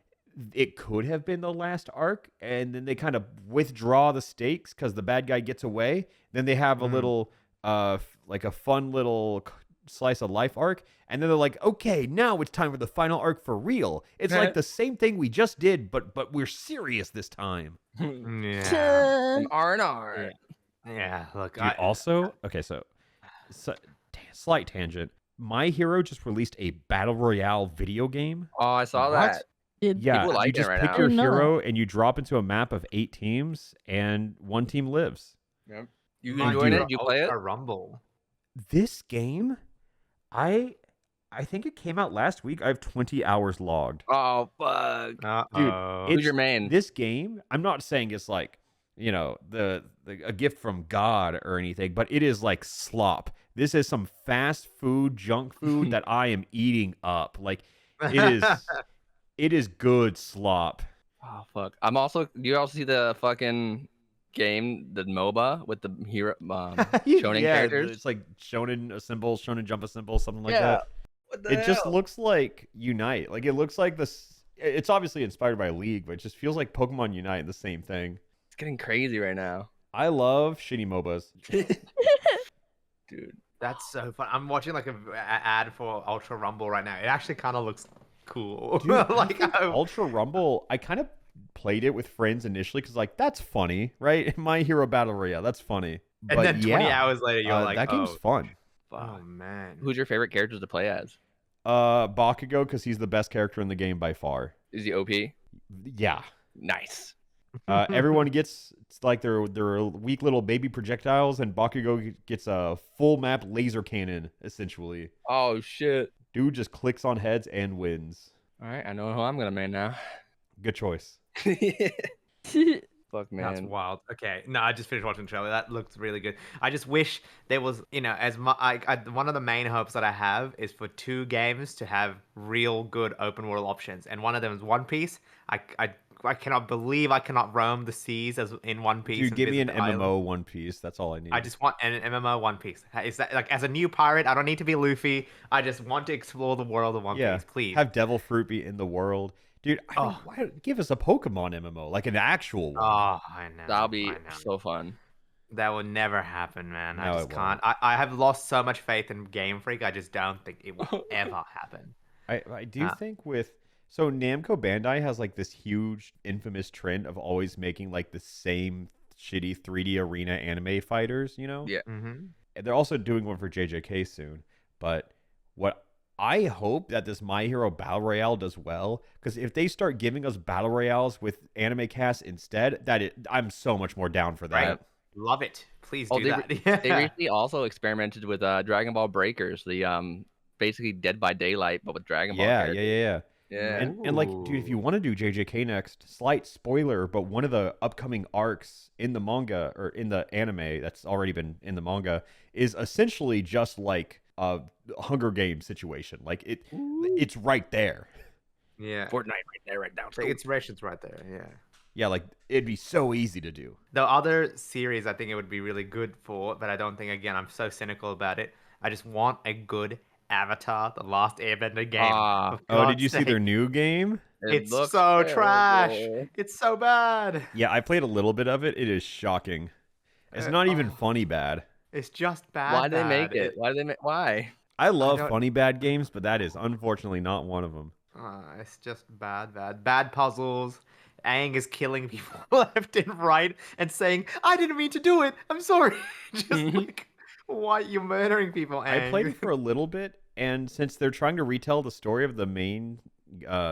S4: it could have been the last arc, and then they kind of withdraw the stakes because the bad guy gets away. Then they have a little like a fun little slice of life arc, and then they're like, okay, now it's time for the final arc for real. It's like the same thing we just did, but we're serious this time.
S2: Yeah.
S3: R&R.
S2: Yeah. Look,
S4: Dude, also, okay, so slight tangent. My Hero just released a battle royale video game.
S3: Oh, I saw
S2: What?
S3: that.
S4: Yeah,
S3: People like
S4: you
S3: it
S4: just
S3: right
S4: pick
S3: now.
S4: your
S1: I didn't know
S4: hero and you drop into a map of 8 teams, and one team lives.
S3: Yep. You
S2: My
S3: enjoying
S2: Hero
S3: it? You play it?
S2: Ultra Rumble.
S4: This game, I think it came out last week. I have 20 hours logged.
S3: Oh fuck.
S2: Uh-oh.
S3: Who's your main?
S4: This game, I'm not saying it's like, you know, a gift from God or anything, but it is like slop. This is some fast food, junk food that I am eating up. Like it is good slop.
S3: Oh fuck. I'm also. Do you also see the fucking game, the MOBA with the hero shonen characters?
S4: It's like shonen a symbol, shonen jump a symbol, something like
S3: Yeah.
S4: that.
S3: What the
S4: It just
S3: hell?
S4: looks like Unite. Like it looks like this. It's obviously inspired by League, but it just feels like Pokemon Unite, the same thing.
S3: It's getting crazy right now,
S4: I love shitty MOBAs.
S3: dude.
S2: That's so fun. I'm watching like a ad for Ultra Rumble right now. It actually kind of looks cool.
S4: Dude, I
S2: like
S4: think Ultra Rumble, I kind of played it with friends initially because like that's funny, right? My Hero Battle Royale, that's funny.
S2: and
S4: But
S2: then 20
S4: yeah,
S2: hours later, you're like,
S4: that game's fun.
S2: oh man.
S3: Who's your favorite characters to play as?
S4: Bakugo, because he's the best character in the game by far.
S3: Is he OP?
S4: Yeah.
S3: Nice.
S4: Everyone gets like their weak little baby projectiles, and Bakugo gets a full map laser cannon essentially.
S3: Oh shit.
S4: Dude just clicks on heads and wins.
S3: All right, I know who I'm gonna main now.
S4: Good choice.
S3: Fuck man.
S2: That's wild. Okay, no, I just finished watching the trailer. That looks really good. I just wish there was, you know, one of the main hopes that I have is for 2 games to have real good open world options, and one of them is One Piece. I cannot believe I cannot roam the seas as in One Piece.
S4: Dude,
S2: and
S4: give me an
S2: visit the island.
S4: MMO One Piece. That's all I need.
S2: I just want an MMO One Piece. Is that like as a new pirate? I don't need to be Luffy. I just want to explore the world of One Piece, please.
S4: Have Devil Fruit be in the world. Dude, I think, why give us a Pokemon MMO, like an actual one.
S2: Oh, I know.
S3: That'll be
S2: I know.
S3: so fun.
S2: That will never happen, man.
S4: No,
S2: I just
S4: it
S2: can't. I have lost so much faith in Game Freak. I just don't think it will ever happen.
S4: I do think so Namco Bandai has like this huge infamous trend of always making like the same shitty 3D arena anime fighters, you know?
S3: Yeah.
S2: Mm-hmm.
S4: And they're also doing one for JJK soon. But what I hope that this My Hero Battle Royale does well, because if they start giving us battle royales with anime casts instead, I'm so much more down for that.
S2: Right. Love it. Please do that.
S3: They recently also experimented with Dragon Ball Breakers, the basically Dead by Daylight, but with Dragon Ball.
S4: Yeah.
S3: Yeah.
S4: And like, dude, if you want to do JJK next, slight spoiler, but one of the upcoming arcs in the manga or in the anime that's already been in the manga is essentially just like a Hunger Games situation. Like it's right there.
S2: Yeah.
S3: Fortnite right there, right now.
S2: The inspiration's right there. Yeah.
S4: Yeah, like it'd be so easy to do.
S2: The other series I think it would be really good for, but I don't think, again, I'm so cynical about it. I just want a good Avatar, The Last Airbender game.
S4: Oh, did you see their new game?
S2: It's so trash. It's so bad.
S4: Yeah, I played a little bit of it. It is shocking. It's not even funny bad.
S2: It's just bad.
S3: Why did they make it? Why?
S4: I love
S2: don't-
S4: funny bad games, but that is unfortunately not one of them.
S2: It's just bad puzzles. Aang is killing people left and right and saying, "I didn't mean to do it. I'm sorry." Just like, why you murdering people,
S4: I
S2: Aang?
S4: played it for a little bit, and since they're trying to retell the story of the main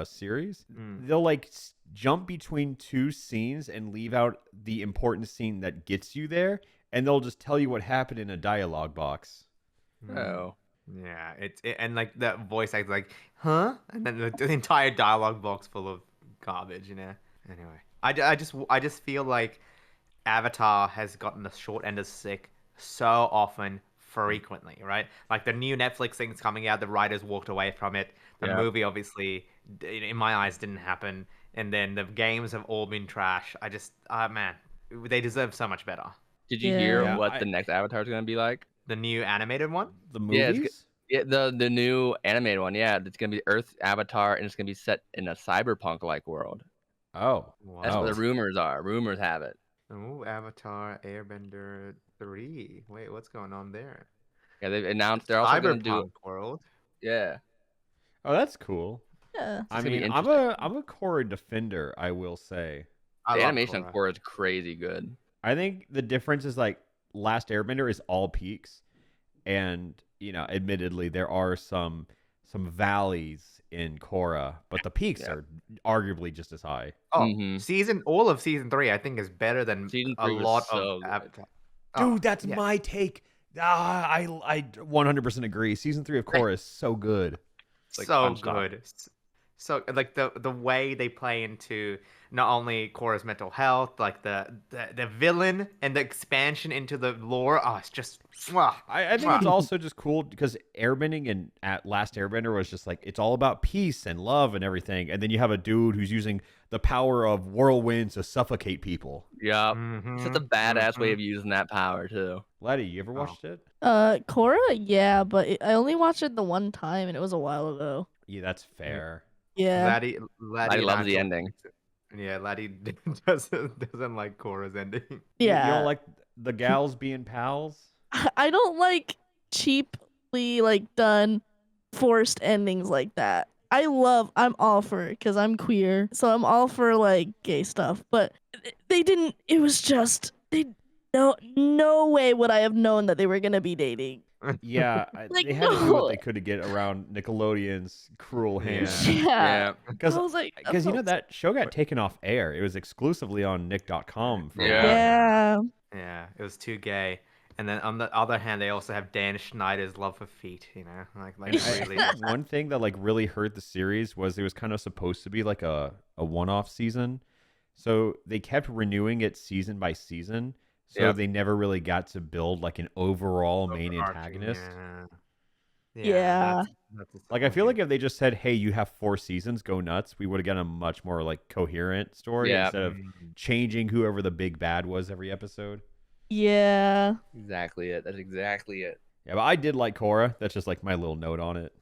S4: series, they'll like jump between two scenes and leave out the important scene that gets you there, and they'll just tell you what happened in a dialogue box.
S3: Oh.
S2: Yeah, and like that voice acts like, huh? And then the entire dialogue box full of garbage, you know. Anyway, I just feel like Avatar has gotten the short end of the stick so often, frequently, right? Like the new Netflix thing's coming out, the writers walked away from it. The
S3: Yeah.
S2: movie, obviously, in my eyes, didn't happen, and then the games have all been trash. I just, man, they deserve so much better.
S3: Did you hear
S1: Yeah.
S3: what the next Avatar is gonna be like?
S2: The new animated one.
S4: The
S3: Yeah,
S4: movies?
S3: Yeah, the new animated one. Yeah, it's gonna be Earth Avatar, and it's gonna be set in a cyberpunk-like world.
S4: Oh,
S3: That's what the
S2: Wow.
S3: rumors are. Rumors have it.
S2: Oh, Avatar Airbender 3. Wait, what's going on there?
S3: Yeah, they've announced they're also gonna do.
S2: Cyberpunk world.
S3: Yeah,
S4: oh, that's cool.
S1: Yeah.
S4: I
S3: gonna be
S4: mean, I'm a Korra defender, I will say.
S2: I
S3: the
S2: love
S3: animation
S2: Korra.
S3: on Korra is crazy good.
S4: I think the difference is like Last Airbender is all peaks, and admittedly there are some valleys in Korra, but the peaks
S3: Yeah.
S4: are arguably just as high.
S2: Oh,
S3: Mhm.
S2: all of season 3, I think, is better than
S3: Season
S2: a
S3: 3 was
S2: lot
S3: so
S2: of
S3: good.
S2: Avatar.
S4: Dude,
S2: Oh,
S4: that's
S2: yeah.
S4: my take. I 100% agree. Season 3 of Korra is so good.
S3: like
S2: So
S3: punched on.
S2: good. So like the way they play into not only Korra's mental health, like the villain and the expansion into the lore. Oh, it's just mwah,
S4: I think
S2: mwah.
S4: it's also just cool because airbending and at Last Airbender was just like it's all about peace and love and everything, and then you have a dude who's using the power of whirlwinds to suffocate people.
S3: Yeah,
S2: Mhm,
S3: it's such a badass way
S2: mhm.
S3: of using that power too.
S4: Laddie, you ever
S2: Oh.
S4: watched it?
S1: Korra, yeah, but I only watched it the one time, and it was a while ago.
S4: Yeah, that's fair.
S1: Yeah.
S2: Laddie
S3: I
S2: and
S3: love
S2: I
S3: the
S2: talked-
S3: ending.
S2: Yeah, Laddie doesn't like Korra's ending.
S4: You
S1: Yeah.
S4: don't like the gals being pals?
S1: I don't like cheaply done forced endings like that. I'm all for it because I'm queer, so I'm all for gay stuff. But they didn't. It was just no way would I have known that they were gonna be dating.
S4: Yeah,
S1: Like,
S4: they had to do what
S1: no.
S4: they could to get around Nickelodeon's cruel hand.
S1: Yeah.
S4: Because
S1: I was like,
S4: that show got taken off air. It was exclusively on Nick.com. For a
S3: Yeah.
S4: while.
S1: Yeah.
S2: Yeah, it was too gay. And then on the other hand, they also have Dan Schneider's love for feet. Like really.
S4: One thing that really hurt the series was it was kind of supposed to be like a one-off season, so they kept renewing it season by season. So
S3: Yep.
S4: they never really got to build an overall main
S2: Overarching,
S4: antagonist.
S1: Yeah.
S2: That's
S4: Like I feel like if they just said, "Hey, you have 4 seasons, go nuts," we would have gotten a much more coherent story
S3: Yeah.
S4: instead of changing whoever the big bad was every episode.
S1: Yeah.
S3: Exactly it. That's exactly it.
S4: Yeah, but I did like Korra. That's just my little note on it.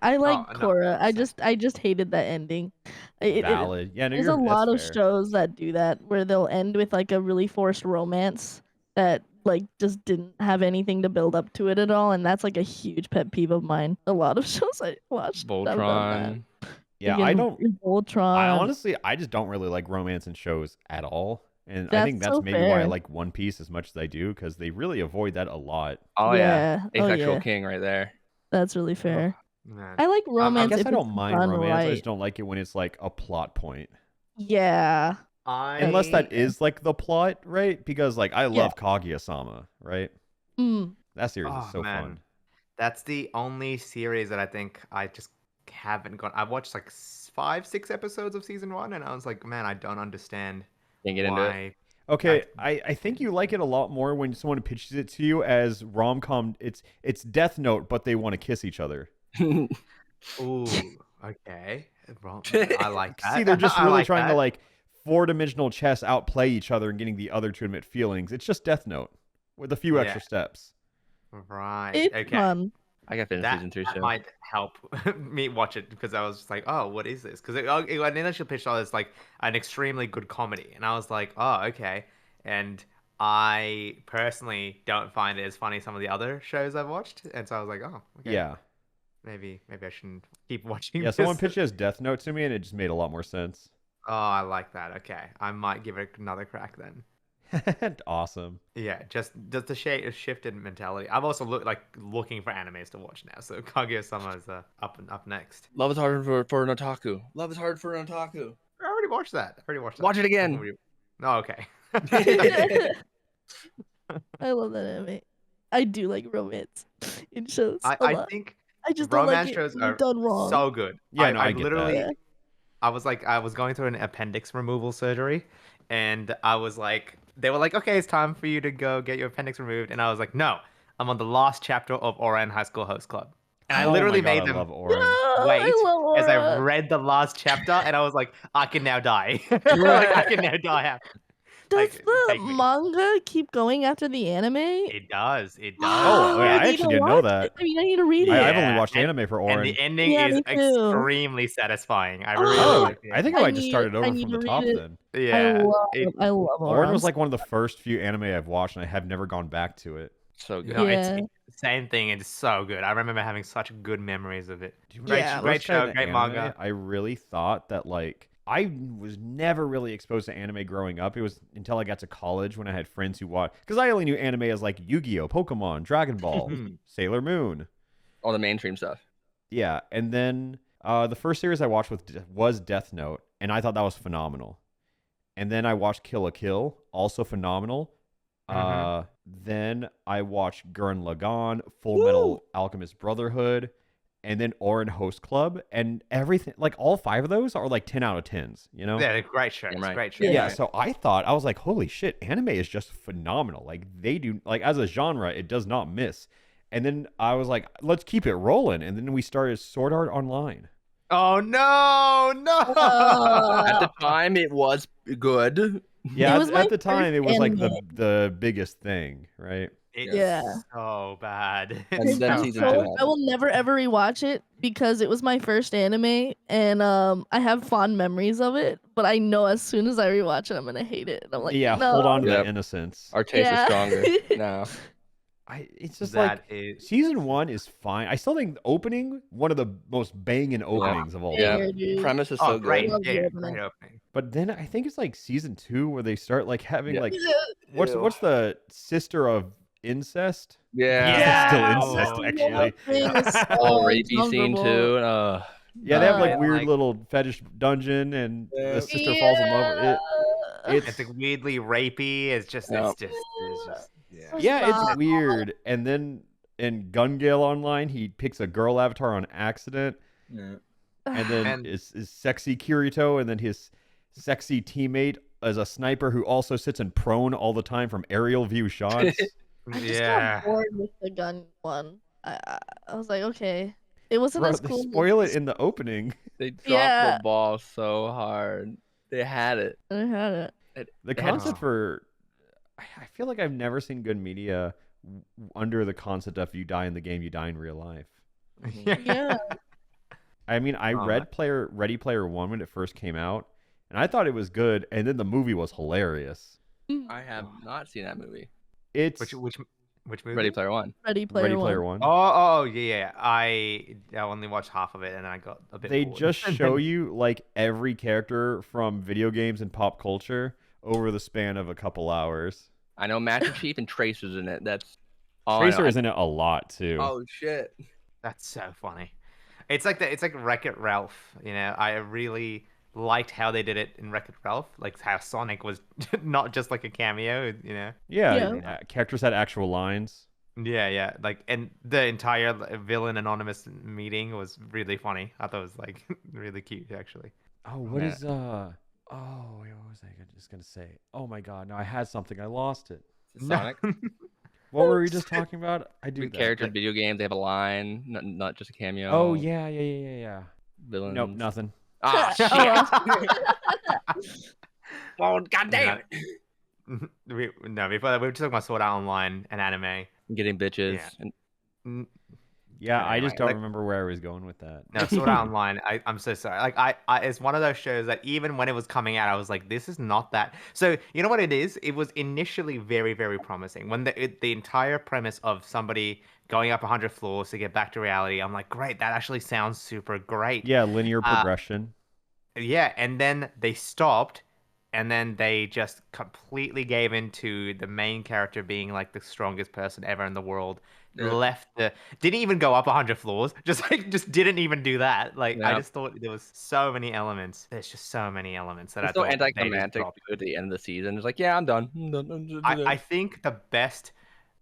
S1: I like
S2: Oh, no,
S1: Korra. I
S2: 100%.
S1: just hated that ending.
S4: Valid. Yeah, no,
S1: There's a
S4: that's
S1: lot of
S4: fair.
S1: shows that do that where they'll end with a really forced romance that just didn't have anything to build up to it at all, and that's a huge pet peeve of mine. A lot of shows I watched have done
S3: Voltron.
S4: Yeah,
S1: that.
S4: I don't.
S1: Voltron.
S4: I honestly, I just don't really like romance in shows at all, and I think
S1: That's
S4: that's
S1: so
S4: maybe why I
S1: fair.
S4: like One Piece as much as I do because they really avoid that a lot.
S3: Oh yeah.
S1: Oh,
S3: Asexual
S1: yeah.
S3: king right there.
S1: That's really fair.
S2: Man.
S1: I like
S4: I
S1: romance.
S4: guess
S1: if
S4: I don't
S1: it's
S4: mind
S1: done
S4: romance. I
S1: right.
S4: just don't like it when it's a plot point.
S1: Yeah.
S4: Unless that is the plot, right? Because I love Kaguya-sama, right?
S1: Mm.
S4: That series
S2: Oh,
S4: is so
S2: man.
S4: fun.
S2: That's the only series that I think I just haven't got. I watched 5-6 episodes of season 1, and I was like, man, I don't understand
S3: Can't get into it.
S2: why.
S4: Okay, I think you like it a lot more when someone pitches it to you as rom-com. It's Death Note, but they want to kiss each other.
S2: Ooh, okay. Well, I like that.
S4: See, they're just
S2: I
S4: really
S2: like
S4: trying
S2: that.
S4: to four-dimensional chess outplay each other and getting the other to admit feelings. It's just Death Note with a few
S2: Yeah.
S4: extra steps.
S2: Right.
S1: It's
S2: okay.
S1: fun.
S3: I got finished
S2: That,
S3: season 3
S2: that
S3: show.
S2: might help me watch it because I was just like, oh, what is this? Because an initial pitch was an extremely good comedy, and I was like, oh, okay. And I personally don't find it as funny as some of the other shows I've watched, and so I was like, oh, okay.
S4: Yeah.
S2: Maybe I shouldn't keep watching.
S4: Yeah, someone
S2: this.
S4: pitched it as Death Note to me, and it just made a lot more sense.
S2: Oh, I like that. Okay, I might give it another crack then.
S4: Awesome.
S2: Yeah, just the shift in mentality. I'm also looking for animes to watch now. So Kaguya-sama is up next.
S3: Love is hard for an otaku. Love is hard for an otaku.
S2: I already watched that.
S3: Watch it again.
S2: No, okay.
S1: I love that anime. I do like romance in shows a
S2: I
S1: lot.
S2: think
S1: I just don't like
S2: romance
S1: it
S2: shows
S1: when
S2: are
S1: done wrong.
S2: so good.
S4: Yeah, no, I
S2: I
S4: get
S2: literally,
S1: that.
S2: I was going through an appendix removal surgery, and I was like, they were like, okay, it's time for you to go get your appendix removed, and I was like, no, I'm on the last chapter of Oran High School Host Club, and I
S4: Oh
S2: literally
S4: my God,
S2: made
S4: I
S2: them
S4: love Oren.
S2: wait
S1: I love
S2: as I
S1: Aura.
S2: read the last chapter, and I was like, I can now die. Like I can now die.
S1: Does
S2: Like,
S1: the
S2: take me.
S1: manga keep going after the anime?
S2: It does. It does.
S4: Oh, yeah,
S1: I
S4: I
S1: need
S4: actually
S1: to
S4: didn't know
S1: watch
S4: that.
S1: it. I mean, I need to read it.
S4: I've only watched
S2: and-
S4: anime for
S2: And
S4: Oren.
S2: the ending
S1: Yeah,
S2: is
S1: me too.
S2: extremely satisfying. I really
S1: Oh,
S2: like it.
S4: I think I might just start it
S1: I
S4: over
S1: need
S4: from
S1: to
S4: the
S1: read
S4: top
S1: it.
S4: then.
S2: Yeah.
S1: I love
S4: Oren was like one of the first few anime I've watched, and I have never gone back to it.
S3: So good.
S2: No,
S1: Yeah.
S2: it's same thing. It's so good. I remember having such good memories of it.
S4: Do you
S2: Great,
S1: Yeah.
S2: great
S4: First guy
S2: show,
S4: to
S2: great
S4: anime,
S2: manga.
S4: I really thought that I was never really exposed to anime growing up. It was until I got to college when I had friends who watched, because I only knew anime as like Yu-Gi-Oh, Pokemon, Dragon Ball, Sailor Moon.
S3: All the mainstream stuff.
S4: Yeah, and then the first series I watched was Death Note, and I thought that was phenomenal. And then I watched Kill la Kill, also phenomenal. Then I watched Gurren Lagann, Full Metal Alchemist Brotherhood, and then Oran Host Club, and everything. Like all 5 of those are like 10 out of 10s. You know?
S2: Yeah, they're great shows.
S3: Right.
S2: Great shows.
S4: Yeah, so I was like, holy shit, anime is just phenomenal. Like they do, like as a genre, it does not miss. And then I was like, let's keep it rolling. And then we started Sword Art Online.
S2: Oh no!
S3: At the time, it was good.
S4: Yeah,
S1: It was my
S4: at the time, it was like
S1: anime.
S4: the biggest thing, right?
S2: It's
S1: Yeah.
S2: so bad.
S3: And
S2: It's
S3: then
S2: so
S3: season
S2: bad.
S3: 2
S1: I
S3: happened.
S1: will never ever rewatch it because it was my first anime, and I have fond memories of it. But I know as soon as I rewatch it, I'm gonna hate it. And I'm like,
S4: Yeah,
S1: no.
S4: hold on to
S3: Yep.
S4: that innocence.
S3: Our taste is
S1: Yeah.
S3: stronger now.
S4: It's just
S2: That
S4: like
S2: is-
S4: season 1 is fine. I still think the opening, one of the most banging openings of all
S3: Yeah.
S4: time.
S1: Dude.
S3: Premise is
S2: Oh,
S3: so
S2: great!
S3: good.
S1: Love the
S2: Yeah,
S1: opening.
S2: great opening.
S4: But then I think it's like season 2 where they start like having
S3: Yeah.
S4: like
S1: Yeah.
S4: what's the sister of incest?
S3: Yeah.
S2: Yeah.
S4: Still
S2: Oh,
S4: incest,
S2: yeah.
S4: actually.
S1: Thing is so
S3: Oh, rapey scene
S1: uncomfortable.
S3: too.
S4: Yeah, they have like
S1: Uh,
S4: weird
S2: like-
S4: little fetish dungeon, and
S3: Yeah.
S4: the sister falls in love with it.
S2: It's like weirdly rapey. It's just,
S3: Yeah.
S2: yeah.
S4: Yeah, it's
S1: Stop.
S4: weird. And then in Gun Gale Online, he picks a girl avatar on accident,
S3: Yeah.
S4: and then
S2: And-
S4: is sexy Kirito, and then his sexy teammate as a sniper who also sits in prone all the time from aerial view shots.
S1: I just
S2: Yeah.
S1: got bored with the gun one. I was like, okay, it wasn't
S4: Bro,
S1: as
S4: they
S1: cool.
S4: spoil it in the opening.
S3: They dropped
S1: Yeah.
S3: the ball so hard. They had it.
S1: I had it.
S4: The
S2: They had-
S4: concept for, I feel like I've never seen good media under the concept of you die in the game, you die in real life.
S1: Yeah.
S4: I mean, I
S2: Oh,
S4: read Ready Player One when it first came out, and I thought it was good, and then the movie was hilarious.
S3: I have not seen that movie.
S4: It's
S2: Which movie?
S3: Ready Player One.
S1: Ready Player
S4: Ready
S1: One.
S4: Player One.
S2: Oh, yeah. I only watched half of it, and I got a bit.
S4: They
S2: bored.
S4: just show you like every character from video games and pop culture over the span of a couple hours.
S3: I know Master Chief and Tracer's in it. That's all I
S4: Tracer
S3: know.
S4: is in it a lot too.
S3: Oh shit.
S2: That's so funny. It's like Wreck-It Ralph. You know, I really liked how they did it in Wreck-It Ralph, like how Sonic was not just like a cameo. You know.
S4: Yeah,
S1: Yeah.
S4: characters had actual lines.
S2: Yeah. Like, and the entire villain anonymous meeting was really funny. I thought it was like really cute, actually.
S4: Oh, what
S3: Yeah.
S4: is Oh, wait, what was I just gonna say? Oh my god, no, I had something, I lost it.
S3: Sonic.
S4: What were we just talking about? I do
S3: Good
S4: that.
S3: character in video games. They have a line, not just a cameo.
S4: Oh yeah.
S3: Villains.
S4: Nope, nothing.
S3: Ah
S1: Oh,
S3: shit. Oh goddamn it.
S2: Before that, we were talking about Sword Art Online and anime.
S3: Getting bitches.
S2: Yeah.
S3: And
S2: Mm,
S4: Yeah, I just
S2: Anyway,
S4: don't
S2: like-
S4: remember where I was going with that.
S2: No, Sword Art Online. I'm so sorry. Like, I it's one of those shows that even when it was coming out, I was like, this is not that. So you know what it is? It was initially very, very promising. When the entire premise of somebody going up 100 floors to get back to reality, I'm like, great, that actually sounds super great.
S4: Yeah, linear progression.
S2: Yeah, and then they stopped, and then they just completely gave into the main character being like the strongest person ever in the world.
S3: Yeah.
S2: Didn't even go up 100 floors. Just didn't even do that. Like I
S3: Yeah.
S2: just thought there was so many elements. There's just so many elements that I
S3: It's so
S2: thought they just
S3: anticlimactic
S2: dropped.
S3: at the end of the season. It's like, yeah, I'm done.
S2: I think the best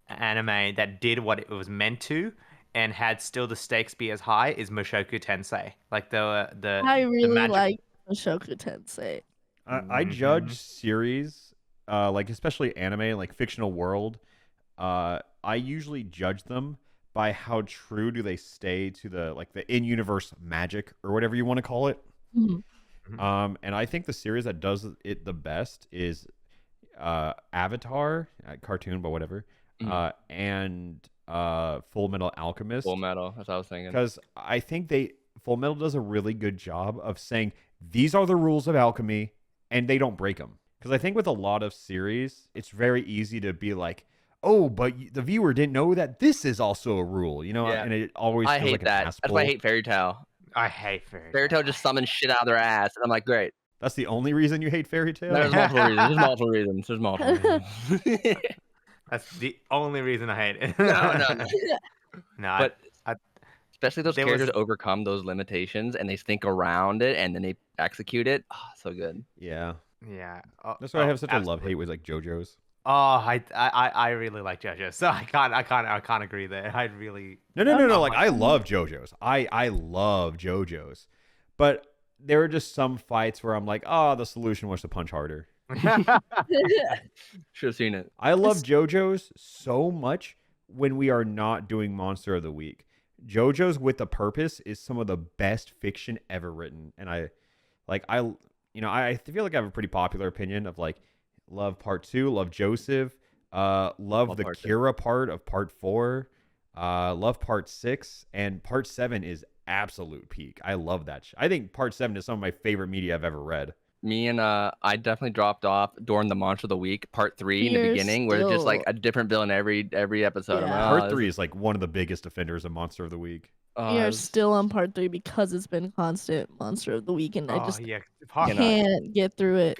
S2: anime that did what it was meant to and had still the stakes be as high is Mushoku Tensei. Like
S1: I
S2: the
S1: really
S2: magic.
S1: like Shoku Tensei.
S4: I judge series, like especially anime, like fictional world. I usually judge them by how true do they stay to the in-universe magic or whatever you want to call it.
S1: Mhm.
S4: And I think the series that does it the best is Avatar, cartoon, but whatever, and Full Metal Alchemist.
S3: Full Metal. That's what I was thinking.
S4: Because I think Full Metal does a really good job of saying these are the rules of alchemy, and they don't break them. Because I think with a lot of series, it's very easy to be like, oh, but the viewer didn't know that this is also a rule,
S3: Yeah.
S4: And it always
S3: I
S4: feels
S3: hate
S4: like
S3: that.
S4: an
S3: That's
S4: ass
S3: why I
S4: pull.
S3: hate Fairy Tail.
S2: I hate
S3: Fairy Tail just summons shit out of their ass, and I'm like, great.
S4: That's the only reason you hate Fairy Tail?
S3: There's multiple reasons. There's multiple reasons. There's multiple reasons.
S2: That's the only reason I hate it.
S3: No.
S2: No,
S3: But
S2: I
S3: especially those
S2: there
S3: characters
S2: was-
S3: overcome those limitations and they think around it and then they execute it. Oh, so good.
S4: Yeah.
S2: yeah.
S4: That's why I have such a
S2: absolutely.
S4: love-hate with like JoJo's.
S2: Oh, I really like JoJo, so I can't agree there. I really
S4: No. Like, I love JoJo's. I love JoJo's. But there are just some fights where I'm like, oh, the solution was to punch harder.
S3: Should have seen it.
S4: I love JoJo's so much when we are not doing Monster of the Week. JoJo's with a Purpose is some of the best fiction ever written, and I feel like I have a pretty popular opinion of like love part 2, love Joseph, love the
S3: part two.
S4: Kira part of part 4, love part 6, and part 7 is absolute peak. I love that. I think part 7 is some of my favorite media I've ever read.
S3: Me and I definitely dropped off during the Monster of the Week, part 3 in the
S1: You're
S3: beginning, where it's just like
S1: still-
S3: a different villain every episode. I'm
S1: Yeah.
S3: like,
S4: Part 3 is like one of the biggest offenders of Monster of the Week.
S1: We are still on part 3 because it's been constant Monster of the Week, and I
S2: Oh
S1: just
S2: yeah,
S1: can't get through it.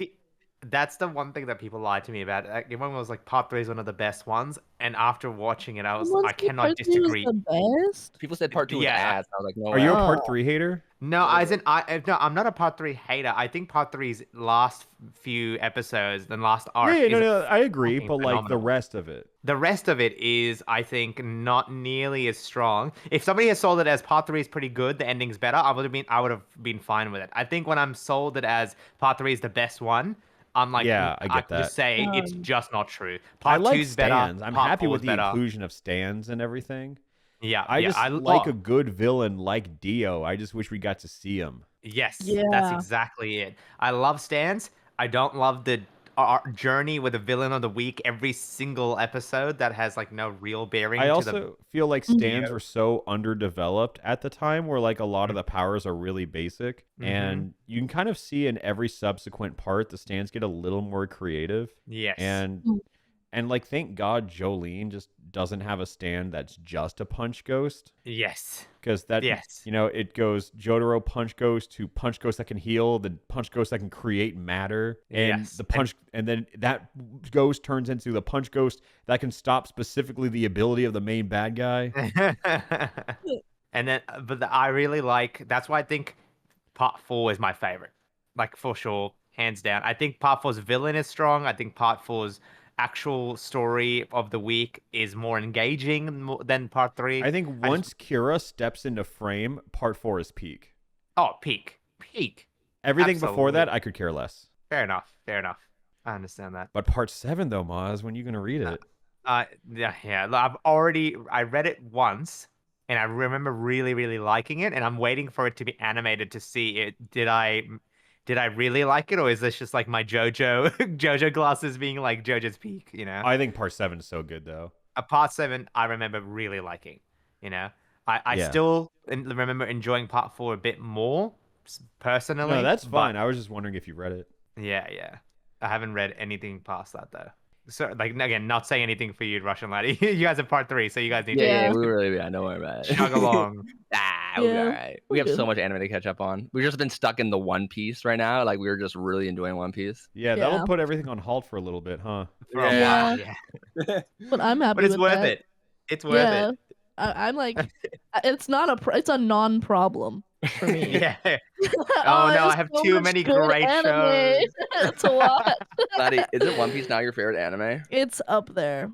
S2: That's the one thing that people lied to me about. Everyone was like, part 3 is one of the best ones, and after watching it, I cannot
S1: Part 3 was
S2: disagree.
S1: the best.
S3: People said part 2 was
S2: Yeah.
S3: ass. I was like, no.
S4: Are you a
S3: way.
S4: part 3 hater?
S2: No, no, I'm not a part 3 hater. I think part 3's last few episodes, the last arc.
S4: Yeah,
S2: is
S4: no, I agree,
S2: fucking
S4: but like the
S2: phenomenal.
S4: rest of it.
S2: The rest of it is, I think, not nearly as strong. If somebody had sold it as part 3 is pretty good, the ending's better, I would have been fine with it. I think when I'm sold it as part 3 is the best one, I'm like,
S4: Yeah, I get
S2: can just say it's
S1: Um,
S2: just not true.
S4: I
S2: Part
S4: like
S2: 2's better.
S4: stands. I'm
S2: part
S4: happy
S2: 4's
S4: with the
S2: better.
S4: inclusion of stands and everything.
S2: Yeah,
S4: I
S2: yeah,
S4: just like a good villain like Dio. I just wish we got to see him.
S2: Yes, that's
S1: Yeah.
S2: exactly it. I love stands. I don't love the journey with the villain of the week every single episode that has like no real bearing.
S4: I
S2: to
S4: also feel like stands
S2: Yeah.
S4: were so underdeveloped at the time where like a lot of the powers are really basic.
S2: Mhm.
S4: And you can kind of see in every subsequent part the stands get a little more creative.
S2: Yes.
S4: And like thank God Jolene just doesn't have a stand that's just a punch ghost.
S2: Yes.
S4: Because that,
S2: Yes.
S4: it goes Jotaro punch ghost to punch ghost that can heal, the punch ghost that can create matter, and
S2: Yes.
S4: the punch, and then that ghost turns into the punch ghost that can stop specifically the ability of the main bad guy.
S2: And then, I really like. That's why I think part 4 is my favorite. Like for sure, hands down. I think part 4's villain is strong. I think part 4's actual story of the week is more engaging than part 3.
S4: I think once Kira steps into frame, part 4 is peak.
S2: Oh, peak.
S4: Everything before that,
S2: Absolutely.
S4: I could care less.
S2: Fair enough. I understand that.
S4: But part 7 though, Maaz, when are you gonna read it?
S2: Yeah. I read it once, and I remember really, really liking it, and I'm waiting for it to be animated to see it. Did I really like it, or is this just like my JoJo glasses being like JoJo's peak?
S4: I think part 7 is so good though.
S2: Part 7, I remember really liking. I
S4: Yeah.
S2: still remember enjoying part 4 a bit more personally.
S4: No, that's
S2: but-
S4: fine. I was just wondering if you read it.
S2: Yeah. I haven't read anything past that though. So, like, again, not saying anything for you, Russian Laddie. You guys have part 3, so you guys need
S3: Yeah,
S2: to
S3: we really, don't worry about it.
S2: chug along.
S3: Ah. we'll be
S1: Yeah,
S3: all right. We
S1: we're
S3: have so
S1: good.
S3: much anime to catch up on. We've just been stuck in the One Piece right now. Like we're just really enjoying One Piece.
S4: Yeah, that'll
S1: Yeah.
S4: put everything on halt for a little bit, huh?
S2: For a
S3: Yeah.
S2: while, yeah.
S1: But I'm happy
S2: But it's
S1: with
S2: worth
S1: that.
S2: it. It's worth
S1: Yeah,
S2: it.
S1: I'm like, it's not it's a non-problem for me.
S2: Yeah.
S1: Oh,
S2: Oh no, I
S1: there's
S2: have
S1: so
S2: too
S1: much
S2: many
S1: good
S2: great
S1: anime
S2: shows.
S1: to watch.
S3: Laddi, isn't One Piece now your favorite anime?
S1: It's up there.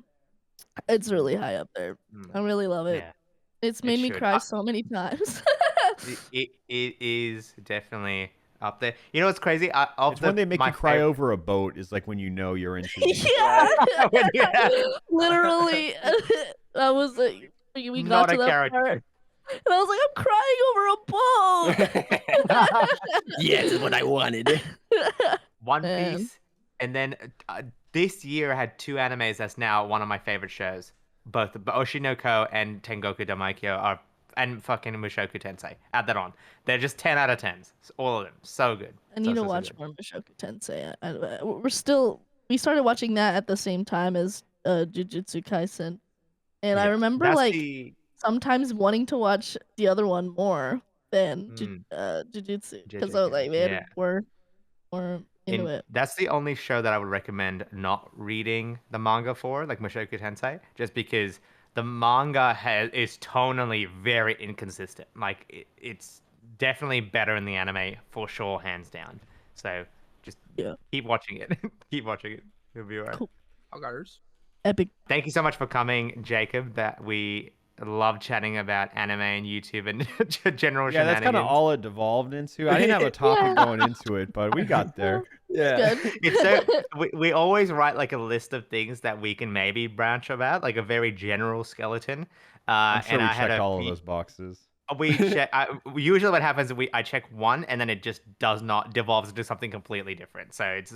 S1: It's really high up there. I
S2: Mm,
S1: really love it.
S2: Yeah,
S1: It's
S2: it
S1: made me
S2: should.
S1: cry so many times.
S2: It is definitely up there. You know what's crazy? Of
S4: It's when they make
S2: my
S4: you cry
S2: favorite.
S4: over a boat is like when you know you're in too deep.
S1: Yeah,
S2: When you have
S1: literally. I was like, we got
S2: not
S1: to
S2: a
S1: that
S2: character.
S1: part, and I was like, I'm crying over a boat.
S3: Yes, is what I wanted.
S2: One
S1: Man.
S2: Piece, and then this year I had two animes that's now one of my favorite shows. Both Oshinoko and Tengoku Damaikyo are, and fucking Mushoku Tensei. Add that on. They're just 10 out of 10s. All of them. So good.
S1: I need to
S2: So
S1: watch
S2: good.
S1: more Mushoku Tensei. We started watching that at the same time as Jujutsu Kaisen, and I
S2: Yeah.
S1: remember
S2: That's
S1: like
S2: the
S1: sometimes wanting to watch the other one more than Jujutsu because I was
S2: JJK.
S1: like, man,
S2: Yeah.
S1: we're into
S2: And
S1: it.
S2: that's the only show that I would recommend not reading the manga for, like Mushoku Tensei, just because the manga is tonally very inconsistent. Like it's definitely better in the anime for sure, hands down. So just
S1: Yeah.
S2: keep watching it. Keep watching it. It'll be alright.
S1: Cool.
S3: Huggers.
S1: Epic.
S2: Thank you so much for coming, Jacob. That we love chatting about anime and YouTube and general
S4: Yeah, that's kind of
S2: shenanigans.
S4: all it devolved into. I didn't have a topic going into it, but we got there.
S3: Yeah.
S1: Good.
S2: It's so we always write like a list of things that we can maybe branch about, like a very general skeleton.
S4: I'm sure
S2: and
S4: we
S2: I had
S4: checked all of
S2: few-
S4: those boxes.
S2: We check. Usually, what happens is I check one, and then it just does not devolves into something completely different. So it's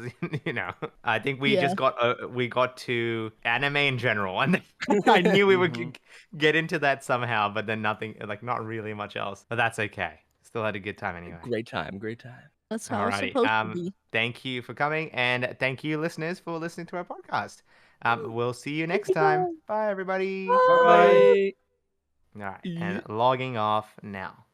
S2: I think we
S1: Yeah.
S2: just got to anime in general, and I knew we would get into that somehow, but then nothing, like not really much else. But that's okay. Still had a good time anyway.
S3: Great time. Great time.
S1: That's how it's
S2: Alrighty.
S1: supposed to be.
S2: Thank you for coming, and thank you, listeners, for listening to our podcast. We'll see you next time. Bye, everybody.
S3: Bye.
S2: All right, and logging off now.